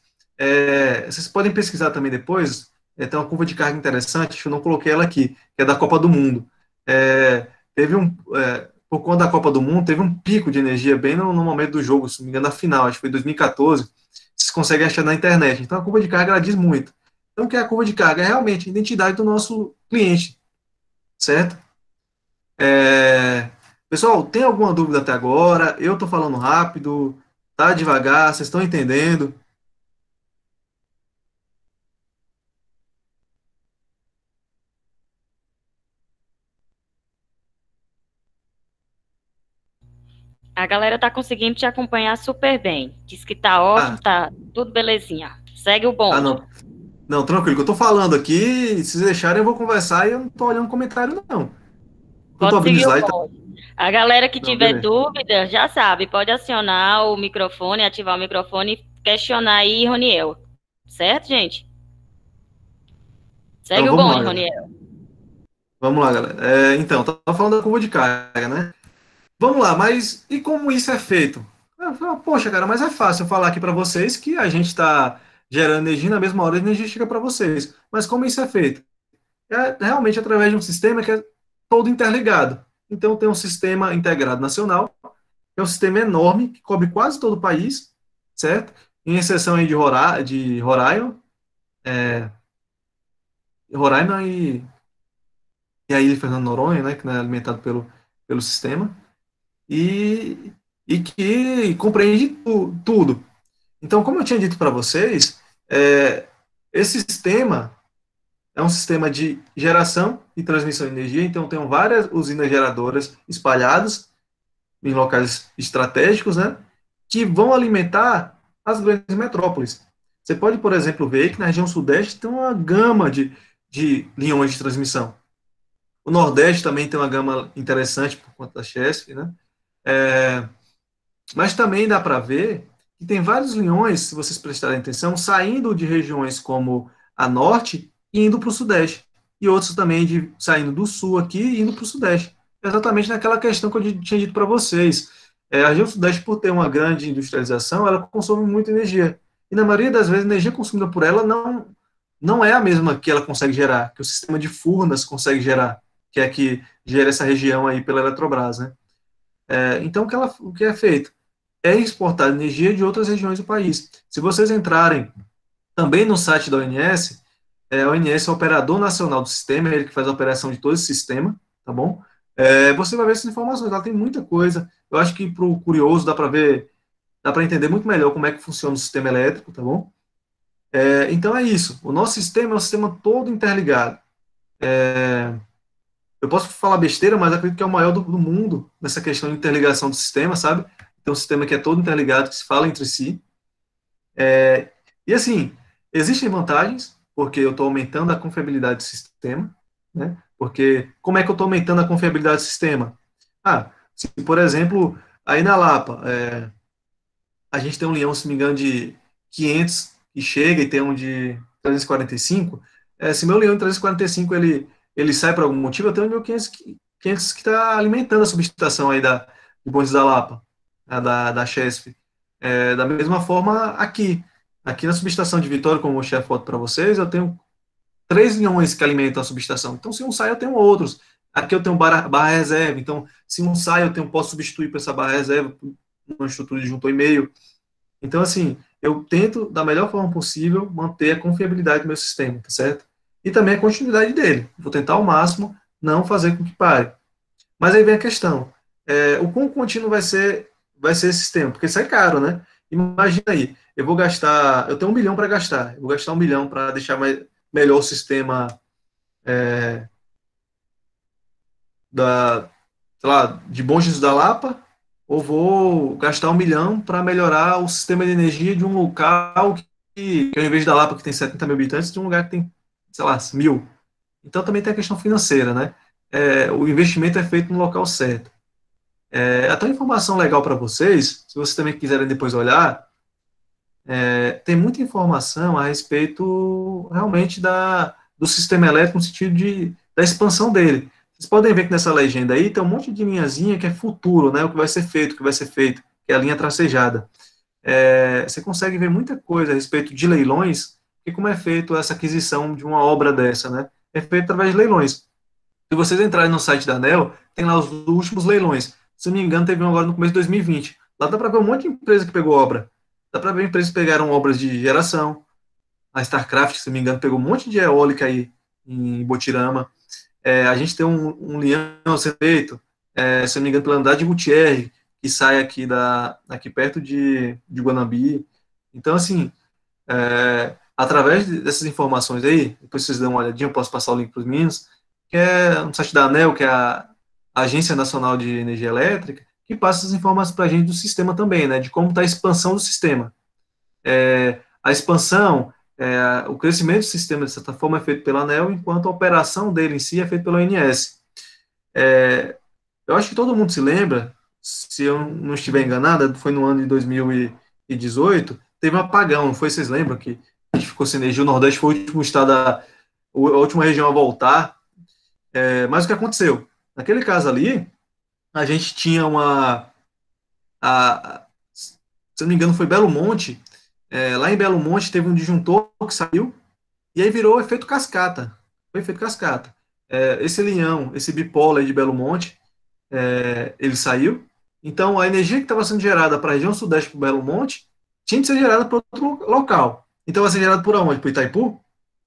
Vocês podem pesquisar também depois, tem uma curva de carga interessante, eu não coloquei ela aqui, que é da Copa do Mundo. Por conta da Copa do Mundo, teve um pico de energia bem no momento do jogo, se não me engano, na final, acho que foi 2014, vocês conseguem achar na internet. Então, a curva de carga, ela diz muito. Então, o que é a curva de carga? É realmente a identidade do nosso cliente, certo? Pessoal, tem alguma dúvida até agora? Eu estou falando rápido, tá devagar, vocês estão entendendo? A galera tá conseguindo te acompanhar super bem. Diz que tá ótimo, Ah, tá tudo belezinha. Segue o bonde. não. Não, tranquilo, que eu estou falando aqui, se deixarem eu vou conversar e eu não estou olhando comentário, não. Eu estou Pode abrindo seguir o slide, tá? bonde. A galera que Não, tiver beleza. dúvida, já sabe, pode acionar o microfone, ativar o microfone e questionar aí, Roniel. Certo, gente? Então, Segue o vamos lá, bonde, galera. Roniel. Vamos lá, galera. Então, estava falando da curva de carga, né? Vamos lá, mas e como isso é feito? Poxa, cara, mas é fácil eu falar aqui para vocês que a gente está gerando energia na mesma hora, a energia chega para vocês. Mas como isso é feito? É realmente através de um sistema que é todo interligado. Então, tem um sistema integrado nacional, que é um sistema enorme, que cobre quase todo o país, certo? Em exceção aí de Roraima e a ilha de Fernando de Noronha, né, que não é alimentado pelo sistema, e, e que compreende tudo. Então, como eu tinha dito para vocês, esse sistema é um sistema de geração e transmissão de energia, então tem várias usinas geradoras espalhadas em locais estratégicos, né, que vão alimentar as grandes metrópoles. Você pode, por exemplo, ver que na região sudeste tem uma gama de linhões de transmissão. O Nordeste também tem uma gama interessante por conta da Chesf, né? Mas também dá para ver que tem vários leões, se vocês prestarem atenção, saindo de regiões como a norte e indo para o sudeste. E outros também saindo do sul aqui e indo para o sudeste. Exatamente naquela questão que eu tinha dito para vocês. A região sudeste, por ter uma grande industrialização, ela consome muita energia. E na maioria das vezes, a energia consumida por ela não é a mesma que ela consegue gerar, que o sistema de Furnas consegue gerar, que é que gera essa região aí pela Eletrobras, né? Então, o que é feito? É exportar energia de outras regiões do país. Se vocês entrarem também no site da ONS, a ONS é o operador nacional do sistema, é ele que faz a operação de todo esse sistema, tá bom? Você vai ver essas informações, lá tem muita coisa. Eu acho que para o curioso dá para ver, dá para entender muito melhor como é que funciona o sistema elétrico, tá bom? Então é isso. O nosso sistema é um sistema todo interligado. Eu posso falar besteira, mas acredito que é o maior do mundo nessa questão de interligação do sistema, sabe? Tem um sistema que é todo interligado, que se fala entre si. E assim, existem vantagens, porque eu estou aumentando a confiabilidade do sistema, né? Porque como é que eu estou aumentando a confiabilidade do sistema? Se, por exemplo, aí na Lapa, a gente tem um leão, se não me engano, de 500 que chega e tem um de 345, se meu leão de 345 ele sai por algum motivo, eu tenho um de 500 que está alimentando a subestação aí de Bom da Lapa, da Chesf. Da mesma forma aqui na subestação de Vitória, como eu mostrei a foto para vocês, eu tenho 3 leões que alimentam a subestação. Então, se um sai, eu tenho outros. Aqui eu tenho barra reserva, então, se um sai, posso substituir por essa barra reserva, uma estrutura de junto e meio. Então, assim, eu tento, da melhor forma possível, manter a confiabilidade do meu sistema, tá certo? E também a continuidade dele. Vou tentar ao máximo não fazer com que pare. Mas aí vem a questão, o quão contínuo vai ser esse sistema? Porque isso é caro, né? Imagina aí, eu tenho 1 milhão para gastar, eu vou gastar 1 milhão para deixar melhor o sistema sei lá, de Bom Jesus da Lapa, ou vou gastar 1 milhão para melhorar o sistema de energia de um local que ao invés da Lapa, que tem 70 mil habitantes, de um lugar que tem, sei lá, 1.000. Então também tem a questão financeira, né? O investimento é feito no local certo. Até uma informação legal para vocês, se vocês também quiserem depois olhar, tem muita informação a respeito realmente do sistema elétrico no sentido da expansão dele. Vocês podem ver que nessa legenda aí tem um monte de linhazinha que é futuro, né, o que vai ser feito, que é a linha tracejada. Você consegue ver muita coisa a respeito de leilões, e como é feito essa aquisição de uma obra dessa, né? É feito através de leilões. Se vocês entrarem no site da ANEEL, tem lá os últimos leilões. Se não me engano, teve um agora no começo de 2020. Lá dá para ver um monte de empresa que pegou obra. Dá para ver empresas que pegaram obras de geração. A StarCraft, se não me engano, pegou um monte de eólica aí em Botirama. A gente tem um leão sendo feito, se não me engano, pela Andrade Gutierrez, que sai aqui perto de Guanambi. Então, assim, através dessas informações aí, depois vocês dão uma olhadinha, eu posso passar o link para os meninos, que é no site da ANEEL, que é a Agência Nacional de Energia Elétrica, que passa essas informações para a gente do sistema também, né, de como está a expansão do sistema. A expansão, o crescimento do sistema, de certa forma, é feito pela ANEEL, enquanto a operação dele em si é feita pela ONS. Eu acho que todo mundo se lembra, se eu não estiver enganado, foi no ano de 2018, teve um apagão, não foi? Vocês lembram que a gente ficou sem energia? O Nordeste foi o último estado, a última região a voltar. Mas o que aconteceu? Naquele caso ali, a gente tinha se não me engano, foi Belo Monte. Lá em Belo Monte teve um disjuntor que saiu, e aí virou efeito cascata. Foi efeito cascata. Esse leão, esse bipolar de Belo Monte, ele saiu. Então, a energia que estava sendo gerada para a região sudeste, para Belo Monte, tinha que ser gerada para outro local. Então, vai ser gerada por onde? Por Itaipu?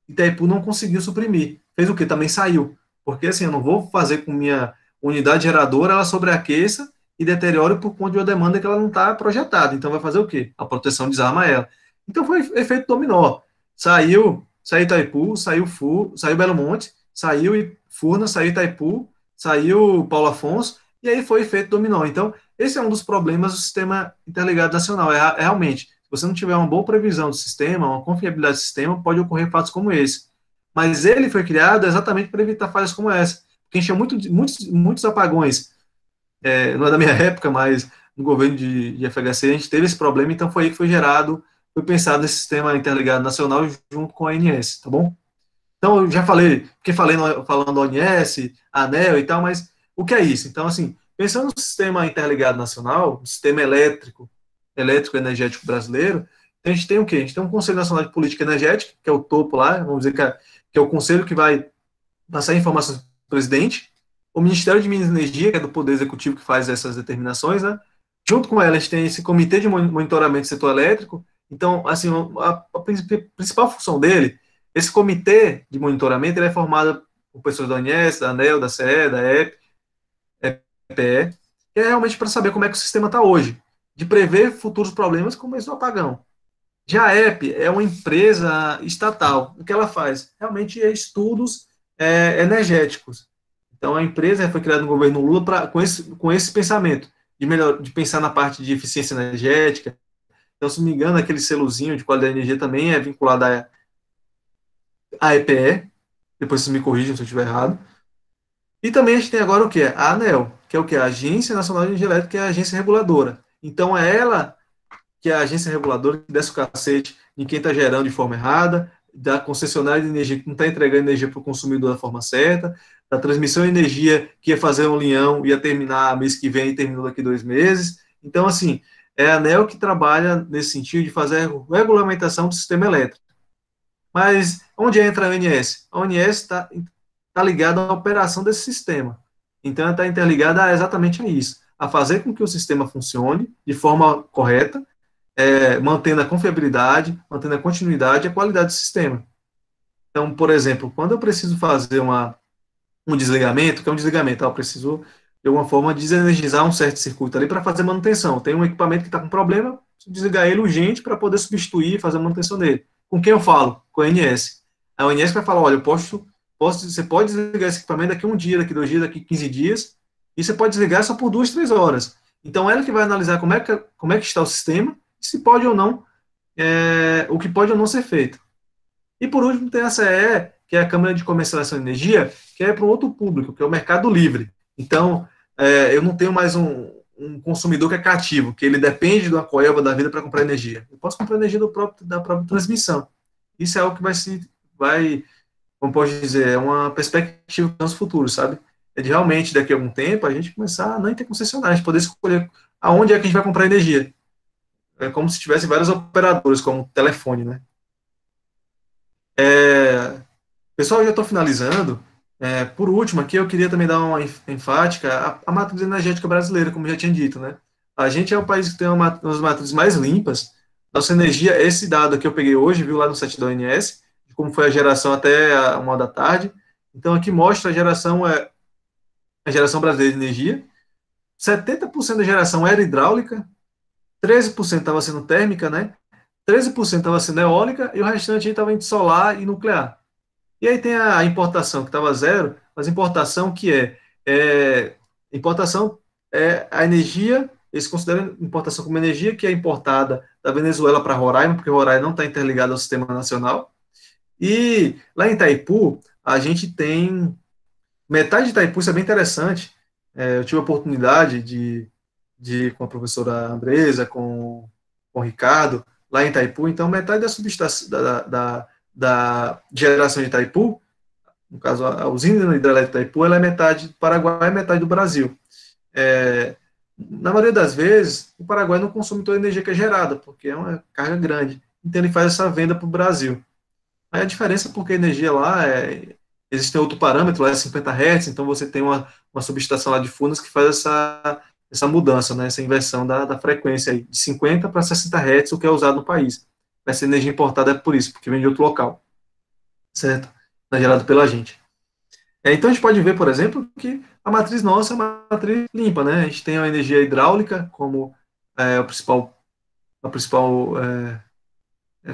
Itaipu não conseguiu suprimir. Fez o quê? Também saiu. Porque, assim, eu não vou fazer com minha unidade geradora, ela sobreaqueça e deteriore por conta de uma demanda que ela não está projetada. Então, vai fazer o quê? A proteção desarma ela. Então, foi efeito dominó. Saiu Itaipu, saiu Belo Monte, saiu Furnas, saiu Itaipu, saiu Paulo Afonso, e aí foi efeito dominó. Então, esse é um dos problemas do sistema interligado nacional. Realmente, se você não tiver uma boa previsão do sistema, uma confiabilidade do sistema, pode ocorrer fatos como esse. Mas ele foi criado exatamente para evitar falhas como essa. Porque a gente tinha muitos apagões, não é da minha época, mas no governo de FHC, a gente teve esse problema, então foi aí que foi gerado, foi pensado esse sistema interligado nacional junto com a ANS, tá bom? Então, eu já falei, porque falando ONS, ANEEL e tal, mas o que é isso? Então, assim, pensando no sistema interligado nacional, o sistema elétrico energético brasileiro, a gente tem o quê? A gente tem um Conselho Nacional de Política Energética, que é o topo lá, vamos dizer que é o conselho que vai passar informações para o presidente, o Ministério de Minas e Energia, que é do Poder Executivo que faz essas determinações, né? Junto com ela, a gente tem esse Comitê de Monitoramento do Setor Elétrico. Então, assim, a principal função dele, esse comitê de monitoramento, ele é formado por pessoas da ONS, da ANEEL, da CE, da EP, EPE, que é realmente para saber como é que o sistema está hoje, de prever futuros problemas como esse do apagão. Já a EP é uma empresa estatal. O que ela faz? Realmente é estudos energéticos. Então, a empresa foi criada no governo Lula com esse pensamento, de pensar na parte de eficiência energética. Então, se não me engano, aquele selozinho de qualidade de energia também é vinculado à EPE. Depois vocês me corrigem se eu estiver errado. E também a gente tem agora o que? A ANEEL, que é o que? A Agência Nacional de Energia Elétrica, que é a agência reguladora. Então, é ela que é a agência reguladora que desce o cacete em quem está gerando de forma errada, da concessionária de energia que não está entregando energia para o consumidor da forma certa, da transmissão de energia que ia fazer um leão, ia terminar mês que vem e terminou daqui 2 meses. Então, assim, é a ANEEL que trabalha nesse sentido de fazer a regulamentação do sistema elétrico. Mas onde entra a ONS? A ONS está ligada à operação desse sistema. Então, ela está interligada exatamente a isso, a fazer com que o sistema funcione de forma correta, mantendo a confiabilidade, mantendo a continuidade e a qualidade do sistema. Então, por exemplo, quando eu preciso fazer um desligamento, que é um desligamento, eu preciso, de alguma forma, desenergizar um certo circuito ali para fazer manutenção. Tem um equipamento que está com problema, preciso desligar ele urgente para poder substituir e fazer a manutenção dele. Com quem eu falo? Com a ONS. A ONS vai falar, olha, você pode desligar esse equipamento daqui 1 dia, daqui 2 dias, daqui 15 dias, e você pode desligar só por 2, 3 horas. Então, ela que vai analisar como é que está o sistema, se pode ou não, o que pode ou não ser feito. E por último tem a CE, que é a Câmara de Comercialização de Energia, que é para um outro público, que é o mercado livre. Então, eu não tenho mais um consumidor que é cativo, que ele depende de uma coelva da vida para comprar energia. Eu posso comprar energia da própria transmissão. Isso é algo que como posso dizer, é uma perspectiva para os futuros, sabe? É de realmente, daqui a algum tempo, a gente começar a não ter concessionários, poder escolher aonde é que a gente vai comprar energia. É como se tivesse vários operadores, como telefone, né? Pessoal, eu já estou finalizando. Por último, aqui eu queria também dar uma enfática à matriz energética brasileira, como eu já tinha dito, né? A gente é o país que tem uma das matrizes mais limpas. Nossa energia, esse dado que eu peguei hoje, viu lá no site da ONS, de como foi a geração até a 1 da tarde. Então, aqui mostra a geração brasileira de energia. 70% da geração era hidráulica, 13% estava sendo térmica, né? 13% estava sendo eólica e o restante estava em solar e nuclear. E aí tem a importação, que estava zero, mas importação importação é a energia, eles consideram importação como energia que é importada da Venezuela para Roraima, porque Roraima não está interligado ao sistema nacional. E lá em Itaipu, a gente tem metade de Itaipu, isso é bem interessante. Eu tive a oportunidade com a professora Andresa, com o Ricardo, lá em Itaipu, então metade da subestação da geração de Itaipu, no caso a usina hidrelétrica de Itaipu, ela é metade do Paraguai e metade do Brasil. Na maioria das vezes, o Paraguai não consome toda a energia que é gerada, porque é uma carga grande. Então ele faz essa venda para o Brasil. Aí a diferença é porque a energia lá existe outro parâmetro, lá é 50 Hz, então você tem uma subestação lá de Furnas que faz essa mudança, né, essa inversão da frequência aí, de 50 para 60 Hz, o que é usado no país. Essa energia importada é por isso, porque vem de outro local, certo? Não é gerado pela gente. Então a gente pode ver, por exemplo, que a matriz nossa é uma matriz limpa, né? A gente tem a energia hidráulica como a principal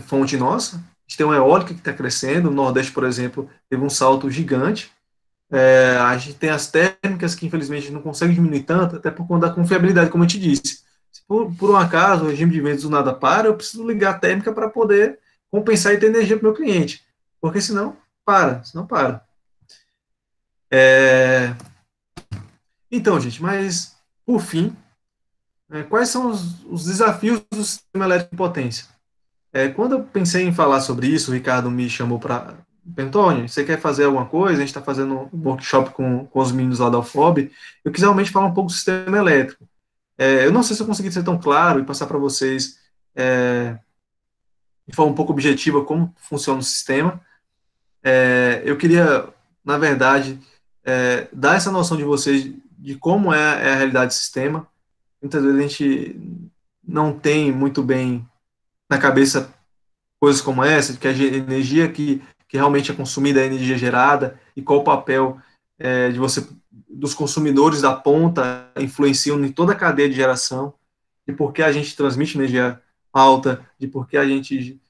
fonte nossa. A gente tem uma eólica que está crescendo. No Nordeste, por exemplo, teve um salto gigante. A gente tem as térmicas que, infelizmente, não consegue diminuir tanto, até por conta da confiabilidade, como eu te disse. Se por um acaso o regime de vendas do nada para, eu preciso ligar a térmica para poder compensar e ter energia para o meu cliente. Porque senão para. Então, gente, mas por fim, quais são os desafios do sistema elétrico de potência? Quando eu pensei em falar sobre isso, o Ricardo me chamou para... Antônio, você quer fazer alguma coisa? A gente está fazendo um workshop com os meninos lá da UFOB. Eu quis realmente falar um pouco do sistema elétrico. Eu não sei se eu consegui ser tão claro e passar para vocês de forma um pouco objetiva como funciona o sistema. Eu queria, na verdade, dar essa noção de vocês de como é a realidade do sistema. Muitas vezes a gente não tem muito bem na cabeça coisas como essa, que a energia que realmente é consumida é a energia gerada, e qual o papel de você, dos consumidores da ponta influenciam em toda a cadeia de geração, de por que a gente transmite energia alta, de por que a gente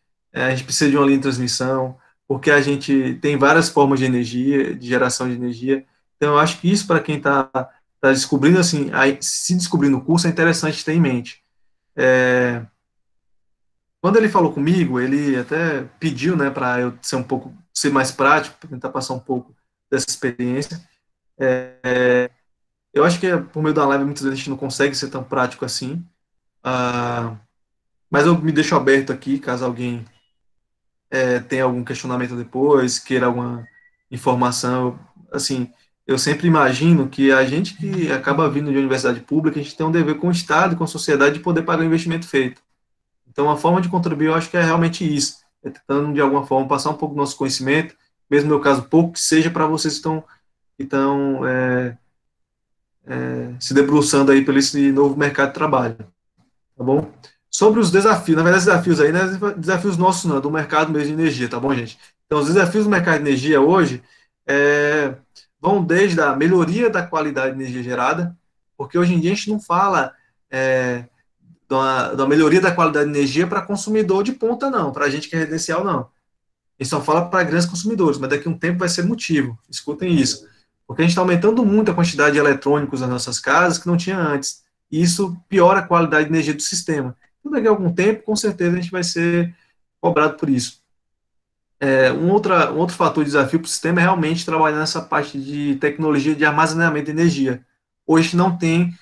precisa de uma linha de transmissão, porque a gente tem várias formas de energia, de geração de energia. Então, eu acho que isso, para quem está descobrindo, assim, se descobrindo o curso, é interessante ter em mente. Quando ele falou comigo, ele até pediu, né, para eu ser mais prático, para tentar passar um pouco dessa experiência. Eu acho que por meio da live muitas vezes a gente não consegue ser tão prático assim, mas eu me deixo aberto aqui, caso alguém tenha algum questionamento depois, queira alguma informação. Assim, eu sempre imagino que a gente que acaba vindo de universidade pública, a gente tem um dever com o Estado e com a sociedade de poder pagar o investimento feito. Então, a forma de contribuir, eu acho que é realmente isso. Tentando, de alguma forma, passar um pouco do nosso conhecimento, mesmo no meu caso, pouco que seja para vocês que estão se debruçando aí pelo esse novo mercado de trabalho. Tá bom? Sobre os desafios, na verdade, os desafios aí, não é desafios nossos, não, é do mercado mesmo de energia, tá bom, gente? Então, os desafios do mercado de energia hoje vão desde a melhoria da qualidade de energia gerada, porque hoje em dia a gente não fala da melhoria da qualidade de energia para consumidor de ponta, não, para a gente que é residencial, não. A gente só fala para grandes consumidores, mas daqui a um tempo vai ser motivo, escutem isso. Porque a gente está aumentando muito a quantidade de eletrônicos nas nossas casas que não tinha antes. E isso piora a qualidade de energia do sistema. Então, daqui a algum tempo, com certeza, a gente vai ser cobrado por isso. Um outro fator de desafio para o sistema é realmente trabalhar nessa parte de tecnologia de armazenamento de energia. Hoje não tem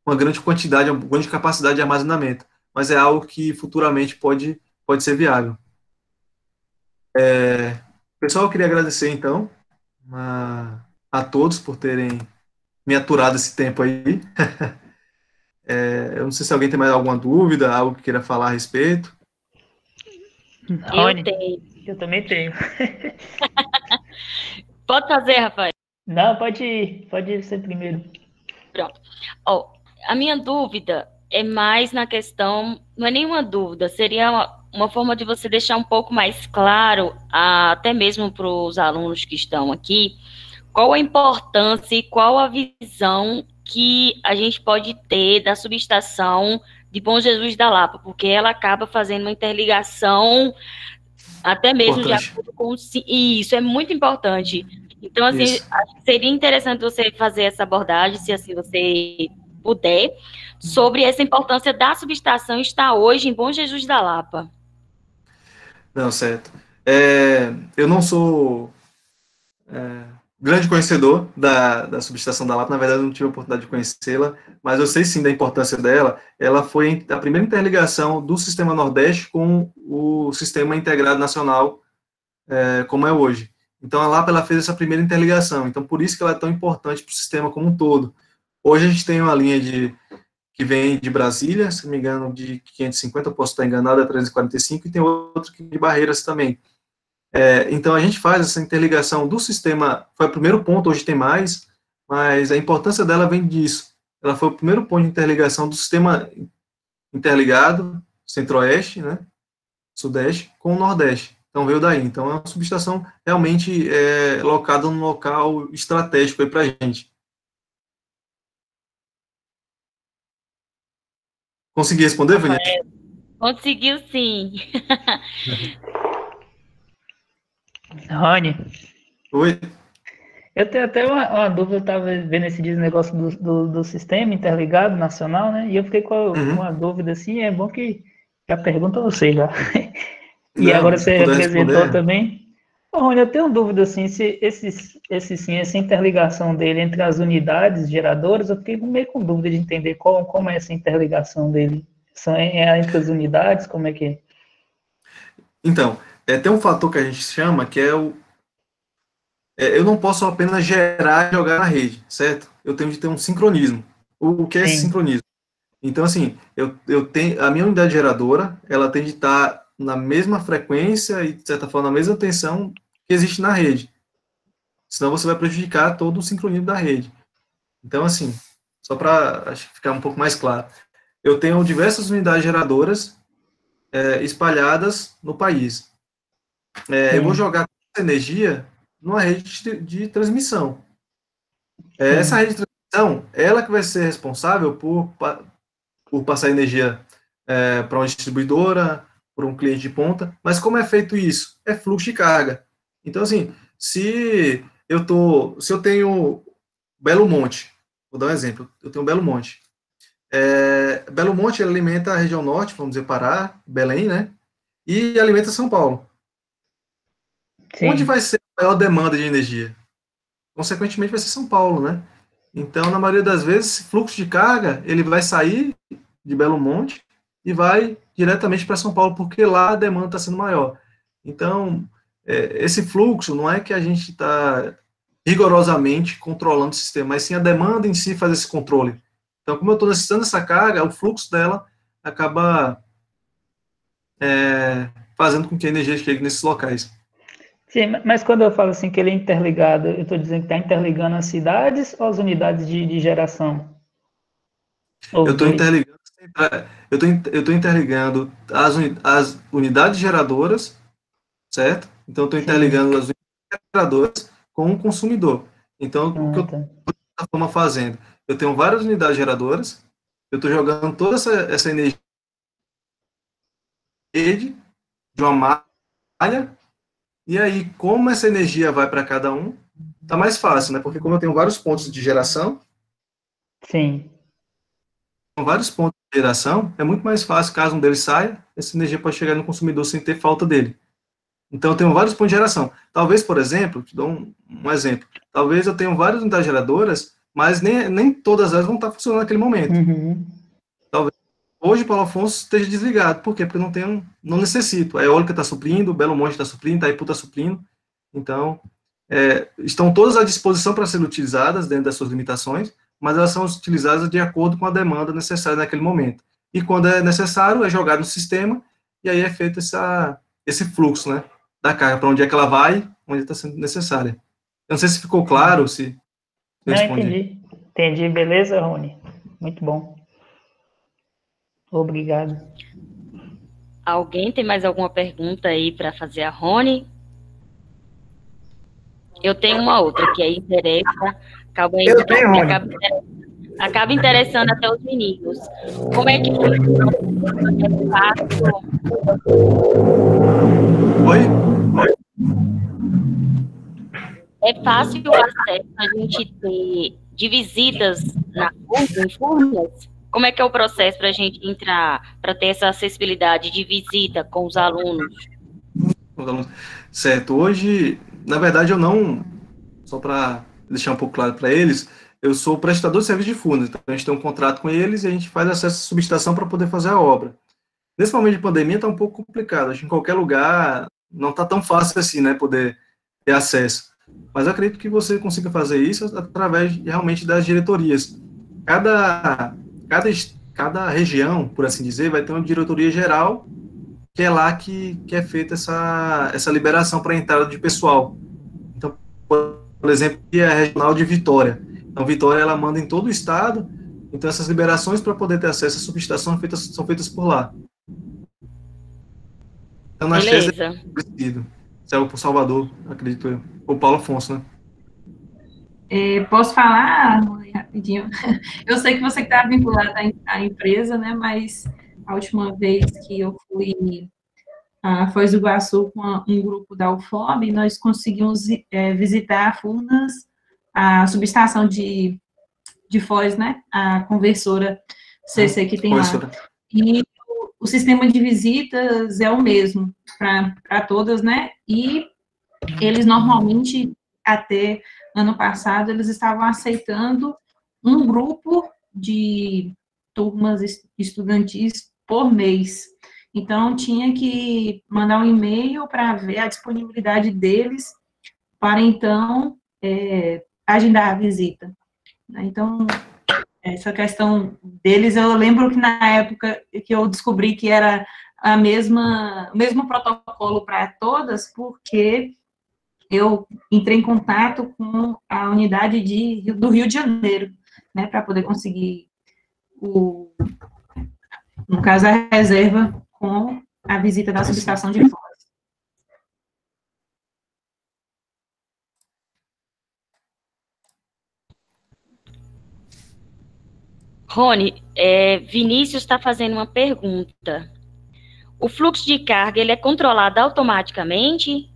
uma grande quantidade, uma grande capacidade de armazenamento, mas é algo que futuramente pode ser viável. Pessoal, eu queria agradecer, então, a todos por terem me aturado esse tempo aí. Eu não sei se alguém tem mais alguma dúvida, algo que queira falar a respeito. Rony, Eu tenho. eu também tenho. Pode fazer, Rafael. Não, pode ir você primeiro. Pronto. Ó, a minha dúvida é mais na questão, não é nenhuma dúvida, seria uma forma de você deixar um pouco mais claro, até mesmo para os alunos que estão aqui, qual a importância e qual a visão que a gente pode ter da subestação de Bom Jesus da Lapa, porque ela acaba fazendo uma interligação até mesmo de Importante. acordo com... E isso é muito importante. Então, assim, Isso. acho que seria interessante você fazer essa abordagem, se assim você puder, sobre essa importância da subestação estar hoje em Bom Jesus da Lapa. Não, certo. Eu não sou grande conhecedor da subestação da Lapa, na verdade eu não tive a oportunidade de conhecê-la, mas eu sei sim da importância dela. Ela foi a primeira interligação do Sistema Nordeste com o Sistema Integrado Nacional, como é hoje. Então a Lapa ela fez essa primeira interligação, então por isso que ela é tão importante para o sistema como um todo. Hoje a gente tem uma linha que vem de Brasília, se não me engano, de 550, eu posso estar enganado, é 345, e tem outro de Barreiras também. Então, a gente faz essa interligação do sistema, foi o primeiro ponto, hoje tem mais, mas a importância dela vem disso. Ela foi o primeiro ponto de interligação do sistema interligado, centro-oeste, né, sudeste, com o nordeste. Então, veio daí. Então, é uma subestação realmente locada num local estratégico aí para a gente. Consegui responder, Vânia? Conseguiu sim. Rony, Oi? eu tenho até uma dúvida, eu estava vendo esse negócio do sistema interligado nacional, né? E eu fiquei com uma dúvida assim, é bom que já pergunto a você já. E Não, agora se você puder representou responder. também. Rony, eu tenho dúvida, assim, se essa interligação dele entre as unidades geradoras, eu fiquei meio com dúvida de entender como é essa interligação dele. É entre as unidades, como é que é? Então, tem um fator que a gente chama que eu não posso apenas gerar e jogar na rede, certo? Eu tenho de ter um sincronismo. O que é esse Sim, sincronismo? Então, assim, eu tenho a minha unidade geradora, ela tem de estar na mesma frequência e, de certa forma, na mesma tensão que existe na rede. Senão você vai prejudicar todo o sincronismo da rede. Então, assim, só para ficar um pouco mais claro, eu tenho diversas unidades geradoras espalhadas no país. Eu vou sim, jogar essa energia numa rede de transmissão. Essa sim, rede de transmissão, ela que vai ser responsável por passar energia para uma distribuidora, para um cliente de ponta. Mas como é feito isso? É fluxo de carga. Então, assim, se eu tenho Belo Monte, vou dar um exemplo, eu tenho Belo Monte. Belo Monte alimenta a região norte, vamos dizer Pará, Belém, né? E alimenta São Paulo. Onde vai sim. ser a maior demanda de energia? Consequentemente, vai ser São Paulo, né? Então, na maioria das vezes, esse fluxo de carga, ele vai sair de Belo Monte e vai diretamente para São Paulo, porque lá a demanda está sendo maior. Então, esse fluxo não é que a gente está rigorosamente controlando o sistema, mas sim a demanda em si faz esse controle. Então, como eu estou necessitando dessa carga, o fluxo dela acaba fazendo com que a energia chegue nesses locais. Sim, mas quando eu falo assim que ele é interligado, eu estou dizendo que está interligando as cidades ou as unidades de geração? Ou Eu os estou dois? interligando, eu tô interligando as unidades geradoras, certo? Então, eu estou Sim. interligando as unidades geradoras com o consumidor. Então, o que Ah, eu tá. estou fazendo? Eu tenho várias unidades geradoras, eu estou jogando toda essa energia de uma malha, e aí, como essa energia vai para cada um, tá mais fácil, né? Porque como eu tenho vários pontos de geração, Sim. com vários pontos de geração, é muito mais fácil, caso um deles saia, essa energia pode chegar no consumidor sem ter falta dele. Então, eu tenho vários pontos de geração. Talvez, por exemplo, te dou um exemplo, talvez eu tenha várias unidades geradoras, mas nem todas elas vão estar funcionando naquele momento. Uhum. Talvez hoje o Paulo Afonso esteja desligado. Por quê? Porque não necessito. A eólica está suprindo, o Belo Monte está suprindo, Itaipu está suprindo. Então, estão todas à disposição para serem utilizadas dentro das suas limitações, mas elas são utilizadas de acordo com a demanda necessária naquele momento. E quando é necessário, é jogado no sistema, e aí é feito esse fluxo, né, da carga, para onde é que ela vai, onde está sendo necessária. Eu não sei se ficou claro, se eu Não, respondi. entendi. Entendi, beleza, Rony? Muito bom. Obrigado. Alguém tem mais alguma pergunta aí para fazer a Rony? Eu tenho uma outra que aí interessa, Eu tenho, Rony. acaba interessando até os meninos. Como é que funciona? É fácil, Oi? é fácil o acesso a gente ter de visitas em Furnas? Como é que é o processo para a gente entrar, para ter essa acessibilidade de visita com os alunos? Certo. Hoje, na verdade, eu não, só para deixar um pouco claro para eles, eu sou prestador de serviço de Furnas, então a gente tem um contrato com eles e a gente faz acesso à subestação para poder fazer a obra. Nesse momento de pandemia está um pouco complicado, acho que em qualquer lugar não está tão fácil assim, né, poder ter acesso. Mas eu acredito que você consiga fazer isso através realmente das diretorias. Cada, cada, cada região, por assim dizer, vai ter uma diretoria geral, que é lá que é feita essa liberação para a entrada de pessoal. Então, por exemplo, aqui é a regional de Vitória. Então, Vitória, ela manda em todo o estado, então essas liberações para poder ter acesso à subestação são feitas por lá. Então, na Chester Beleza. é parecido. Saiu por Salvador, acredito eu. O Paulo Afonso, né? Posso falar, Rony, rapidinho? Eu sei que você está vinculado à empresa, né? Mas a última vez que eu fui a Foz do Iguaçu com um grupo da UFOB, nós conseguimos visitar a Furnas, a subestação de Foz, né? A conversora CC que tem lá. E o sistema de visitas é o mesmo para todas, né? E eles normalmente, até ano passado, eles estavam aceitando um grupo de turmas estudantis por mês. Então, tinha que mandar um e-mail para ver a disponibilidade deles, para então agendar a visita. Então, essa questão deles, eu lembro que na época que eu descobri que era o mesmo protocolo para todas, porque eu entrei em contato com a unidade do Rio de Janeiro, né, para poder conseguir, no caso, a reserva com a visita da subestação de Foz. Rony, Vinícius está fazendo uma pergunta. O fluxo de carga, ele é controlado automaticamente?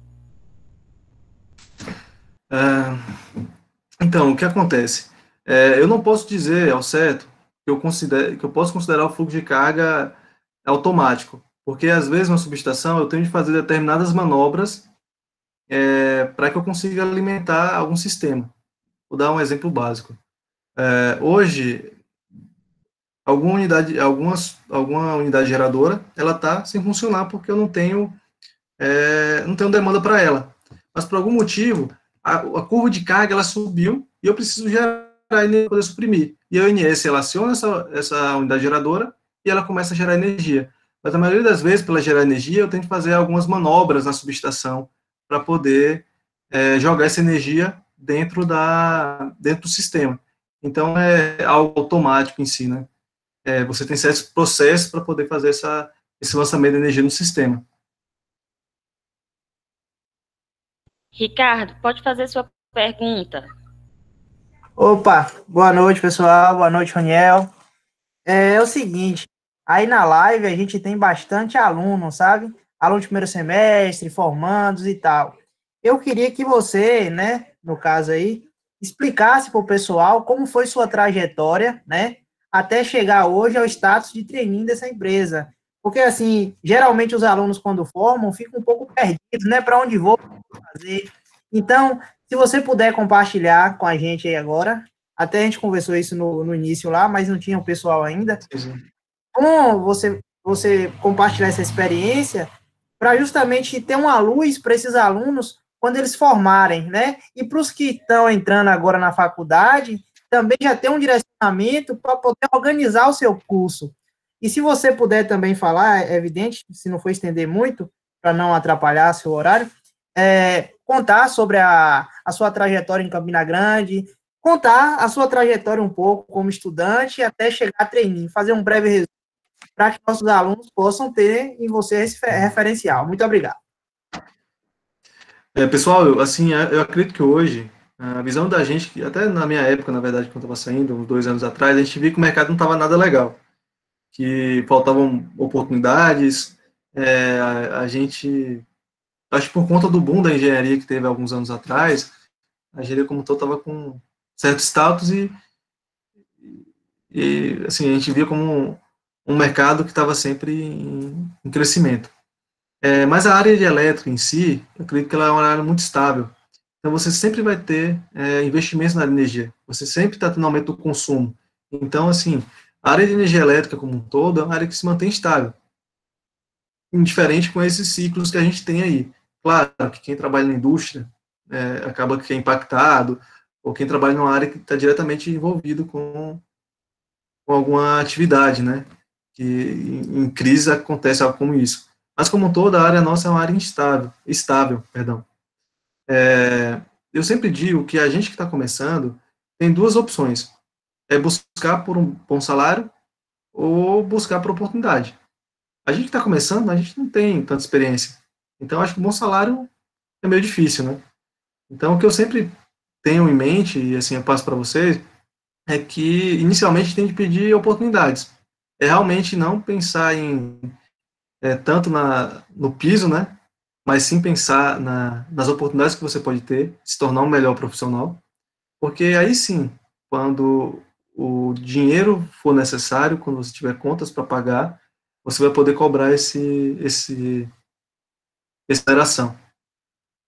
Então, o que acontece? Eu não posso dizer ao certo que eu posso considerar o fluxo de carga automático, porque às vezes na subestação eu tenho de fazer determinadas manobras para que eu consiga alimentar algum sistema. Vou dar um exemplo básico. Hoje, alguma unidade geradora, ela está sem funcionar porque eu não tenho demanda para ela. Mas por algum motivo, a curva de carga ela subiu e eu preciso gerar energia para poder suprimir. E a ONS relaciona essa unidade geradora e ela começa a gerar energia. Mas a maioria das vezes, para ela gerar energia, eu tenho que fazer algumas manobras na subestação para poder jogar essa energia dentro do sistema. Então, é algo automático em si, né? Você tem certos processos para poder fazer esse lançamento de energia no sistema. Ricardo, pode fazer sua pergunta. Opa, boa noite, pessoal. Boa noite, Roniel. É o seguinte, aí na live a gente tem bastante aluno, sabe? Aluno de primeiro semestre, formandos e tal. Eu queria que você, né, no caso aí, explicasse para o pessoal como foi sua trajetória, né, até chegar hoje ao status de trainee dessa empresa. Porque, assim, geralmente os alunos, quando formam, ficam um pouco perdidos, né, para onde vou fazer. Então, se você puder compartilhar com a gente aí agora, até a gente conversou isso no início lá, mas não tinha o pessoal ainda. Como você compartilhar essa experiência para justamente ter uma luz para esses alunos quando eles formarem, né? E para os que estão entrando agora na faculdade, também já ter um direcionamento para poder organizar o seu curso. E se você puder também falar, é evidente, se não for estender muito, para não atrapalhar seu horário, contar sobre a sua trajetória em Campina Grande, contar a sua trajetória um pouco como estudante até chegar a trainee, fazer um breve resumo para que nossos alunos possam ter em você esse referencial. Muito obrigado. Pessoal, eu acredito que hoje, a visão da gente, que até na minha época, na verdade, quando eu estava saindo, uns 2 anos atrás, a gente viu que o mercado não estava nada legal, que faltavam oportunidades, a gente, acho que por conta do boom da engenharia que teve alguns anos atrás, a engenharia como todo estava com certo status e assim, a gente via como um mercado que estava sempre em crescimento. Mas a área de elétrica em si, eu acredito que ela é uma área muito estável. Então, você sempre vai ter investimentos na energia. Você sempre está tendo aumento do consumo. Então, assim, a área de energia elétrica como um todo é uma área que se mantém estável. Indiferente com esses ciclos que a gente tem aí. Claro que quem trabalha na indústria acaba que é impactado, ou quem trabalha numa área que está diretamente envolvido com alguma atividade, né? Que em crise acontece algo como isso. Mas, como toda, a área nossa é uma área estável. Eu sempre digo que a gente que está começando tem 2 opções. Buscar por um bom salário ou buscar por oportunidade. A gente que está começando, a gente não tem tanta experiência. Então, acho que o bom salário é meio difícil, né? Então, o que eu sempre tenho em mente, e assim eu passo para vocês, é que, inicialmente, tem de pedir oportunidades. Realmente não pensar em tanto no piso, né? Mas sim pensar nas oportunidades que você pode ter, se tornar um melhor profissional, porque aí sim, quando o dinheiro for necessário, quando você tiver contas para pagar, você vai poder cobrar essa remuneração.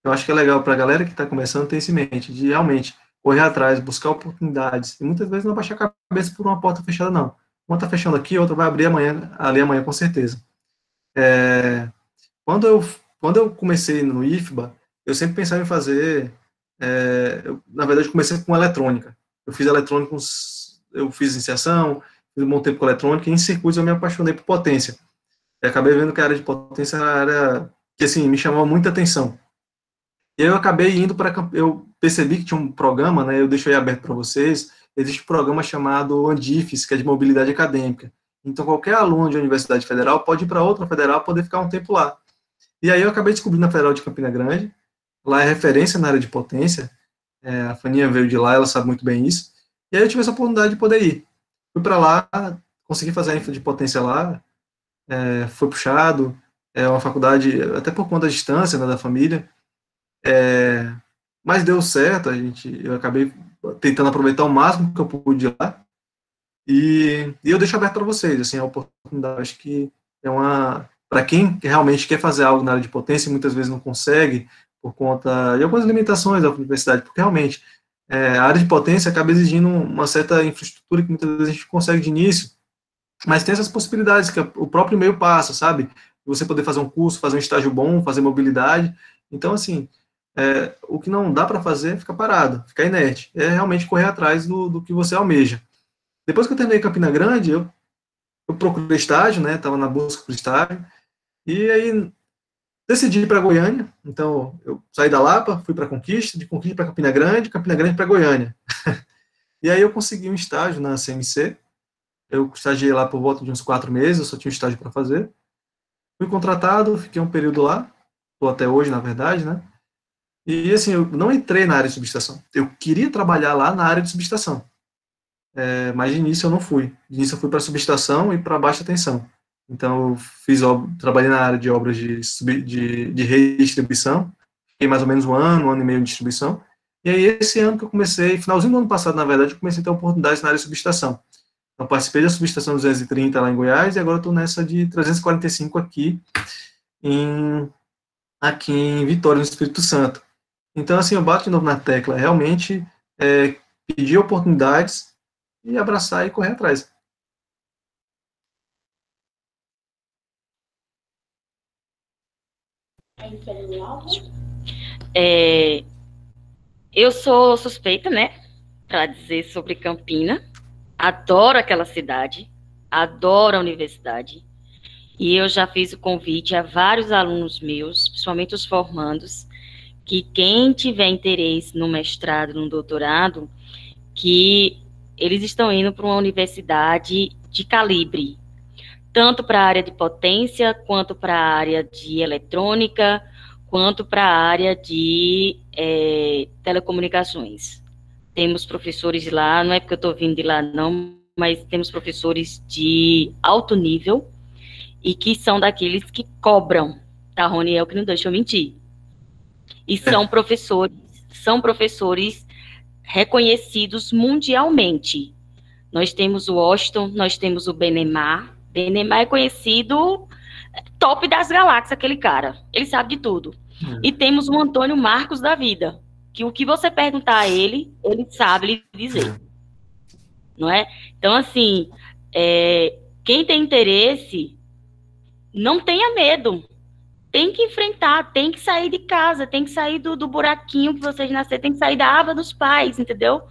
Eu acho que é legal para a galera que está começando ter isso em mente, de realmente correr atrás, buscar oportunidades, e muitas vezes não baixar a cabeça por uma porta fechada, não. Uma está fechando aqui, outra vai abrir amanhã, ali amanhã, com certeza. Quando eu, quando eu comecei no IFBA, eu sempre pensava em fazer, na verdade, eu comecei com eletrônica. Eu fiz eletrônica, eu fiz iniciação, fiz um bom tempo com eletrônica, e em circuitos eu me apaixonei por potência. E acabei vendo que a área de potência era a área que, assim, me chamava muita atenção. E aí eu acabei indo para, eu percebi que tinha um programa, né, eu deixo aí aberto para vocês, existe um programa chamado Andifes, que é de mobilidade acadêmica. Então, qualquer aluno de universidade federal pode ir para outra federal, poder ficar um tempo lá. E aí eu acabei descobrindo a Federal de Campina Grande, lá é referência na área de potência, a Faninha veio de lá, ela sabe muito bem isso, e aí eu tive essa oportunidade de poder ir. Fui para lá, consegui fazer a infra de potência lá, foi puxado, é uma faculdade, até por conta da distância, né, da família, mas deu certo, eu acabei tentando aproveitar o máximo que eu pude lá, e eu deixo aberto para vocês, assim, a oportunidade, acho que é uma, para quem realmente quer fazer algo na área de potência e muitas vezes não consegue, por conta de algumas limitações da universidade, porque realmente a área de potência acaba exigindo uma certa infraestrutura que muitas vezes a gente consegue de início, mas tem essas possibilidades que o próprio meio passa, sabe? Você poder fazer um curso, fazer um estágio bom, fazer mobilidade. Então, assim, o que não dá para fazer é ficar parado, ficar inerte. É realmente correr atrás do que você almeja. Depois que eu terminei Campina Grande, eu procurei estágio, né? Estava na busca por estágio. E aí decidi ir para Goiânia. Então, eu saí da Lapa, fui para Conquista, de Conquista para Campina Grande para Goiânia. E aí eu consegui um estágio na CMC. Eu estagiei lá por volta de uns 4 meses, eu só tinha um estágio para fazer. Fui contratado, fiquei um período lá, estou até hoje, na verdade, né? E, assim, eu não entrei na área de subestação. Eu queria trabalhar lá na área de subestação. Mas de início eu não fui. De início eu fui para subestação e para baixa tensão. Então, eu trabalhei na área de obras de redistribuição. Fiquei mais ou menos um ano e meio de distribuição. E aí, esse ano que eu comecei, finalzinho do ano passado, na verdade, eu comecei a ter oportunidades na área de subestação. Eu participei da subestação 230 lá em Goiás e agora estou nessa de 345 aqui em Vitória, no Espírito Santo. Então, assim, eu bato de novo na tecla, realmente pedir oportunidades e abraçar e correr atrás. Eu sou suspeita, né, para dizer sobre Campina. Adoro aquela cidade, adoro a universidade. E eu já fiz o convite a vários alunos meus, principalmente os formandos, que quem tiver interesse no mestrado, no doutorado, que eles estão indo para uma universidade de calibre, tanto para a área de potência, quanto para a área de eletrônica, quanto para a área de telecomunicações. Temos professores de lá, não é porque eu estou vindo de lá não, mas temos professores de alto nível e que são daqueles que cobram, tá, Roniel, que não deixa eu mentir. E são professores reconhecidos mundialmente. Nós temos o Washington, nós temos o Benemar. Benemar é conhecido top das galáxias, aquele cara. Ele sabe de tudo. E temos o Antônio Marcos da vida, que o que você perguntar a ele, ele sabe lhe dizer. Não é? Então, assim, quem tem interesse, não tenha medo. Tem que enfrentar, tem que sair de casa, tem que sair do buraquinho que vocês nasceram, tem que sair da aba dos pais, entendeu?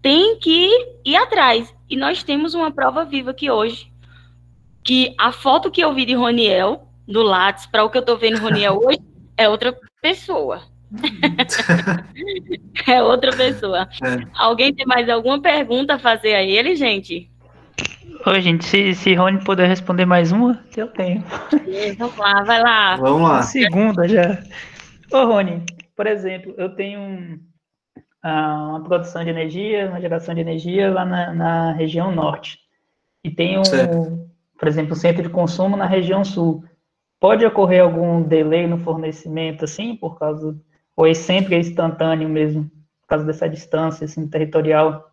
Tem que ir atrás. E nós temos uma prova viva aqui hoje, que a foto que eu vi de Roniel, do Lattes, para o que eu estou vendo Roniel hoje, é outra pessoa. É outra pessoa. Alguém tem mais alguma pergunta a fazer a ele, gente? Ô, gente, se Rony puder responder mais uma, eu tenho. Vamos lá, vai lá. Vamos lá. A segunda já. Ô, Rony, por exemplo, eu tenho uma produção de energia, uma geração de energia lá na região norte. E tenho, por exemplo, um centro de consumo na região sul. Pode ocorrer algum delay no fornecimento, assim, por causa... Ou sempre é instantâneo mesmo, por causa dessa distância, assim, territorial?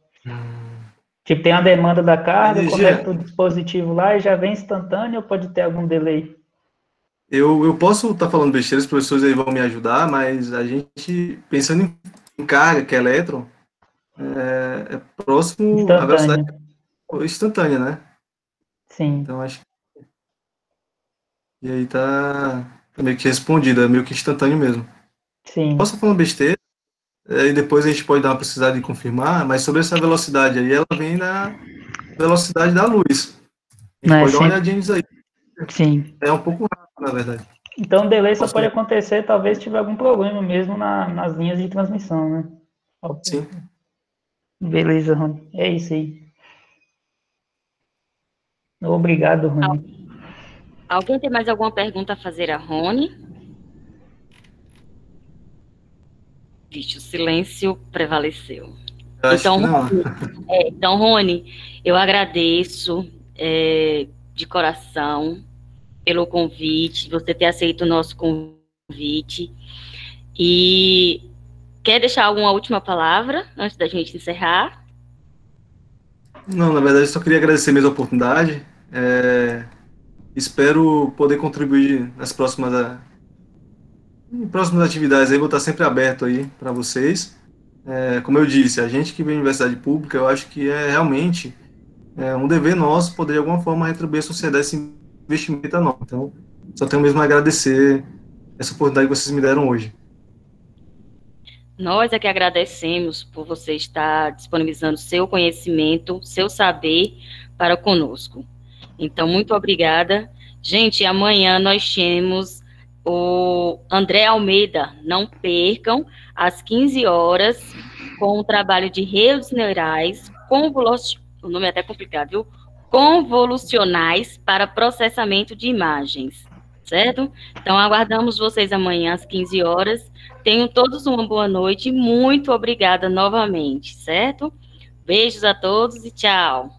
Tipo, tem a demanda da carga, conecta o dispositivo lá e já vem instantâneo ou pode ter algum delay? Eu posso estar falando besteira, os professores aí vão me ajudar, mas a gente, pensando em carga, que é elétron, é próximo à velocidade Instantâneo. instantânea, né? Sim, Então, acho que e aí tá meio que respondido, é meio que instantâneo mesmo. sim. Posso estar falando besteira, e depois a gente pode dar uma precisada de confirmar, mas sobre essa velocidade aí, ela vem da velocidade da luz. A Não gente é pode dar uma sempre. olhadinha nisso aí. Sim. É um pouco rápido, na verdade. Então, o delay só Posso pode ver? acontecer, talvez, se tiver algum problema mesmo nas linhas de transmissão, né? Sim. Beleza, Rony. É isso aí. Obrigado, Rony. Alguém tem mais alguma pergunta a fazer a Rony? Vixe, o silêncio prevaleceu. Eu acho que não. Então, Rony, eu agradeço de coração pelo convite, você ter aceito o nosso convite. E quer deixar alguma última palavra antes da gente encerrar? Não, na verdade, eu só queria agradecer mesmo a oportunidade. Espero poder contribuir em próximas atividades aí, vou estar sempre aberto aí para vocês. Como eu disse, a gente que vem em universidade pública, eu acho que é realmente um dever nosso poder de alguma forma retribuir a sociedade esse investimento enorme. Então, só tenho mesmo a agradecer essa oportunidade que vocês me deram hoje. Nós é que agradecemos por você estar disponibilizando seu conhecimento, seu saber para conosco. Então, muito obrigada. Gente, amanhã nós temos o André Almeida, não percam, às 15 horas, com o trabalho de redes neurais, o nome é até complicado, viu? Convolucionais para processamento de imagens, certo? Então, aguardamos vocês amanhã às 15 horas. Tenham todos uma boa noite. Muito obrigada novamente, certo? Beijos a todos e tchau.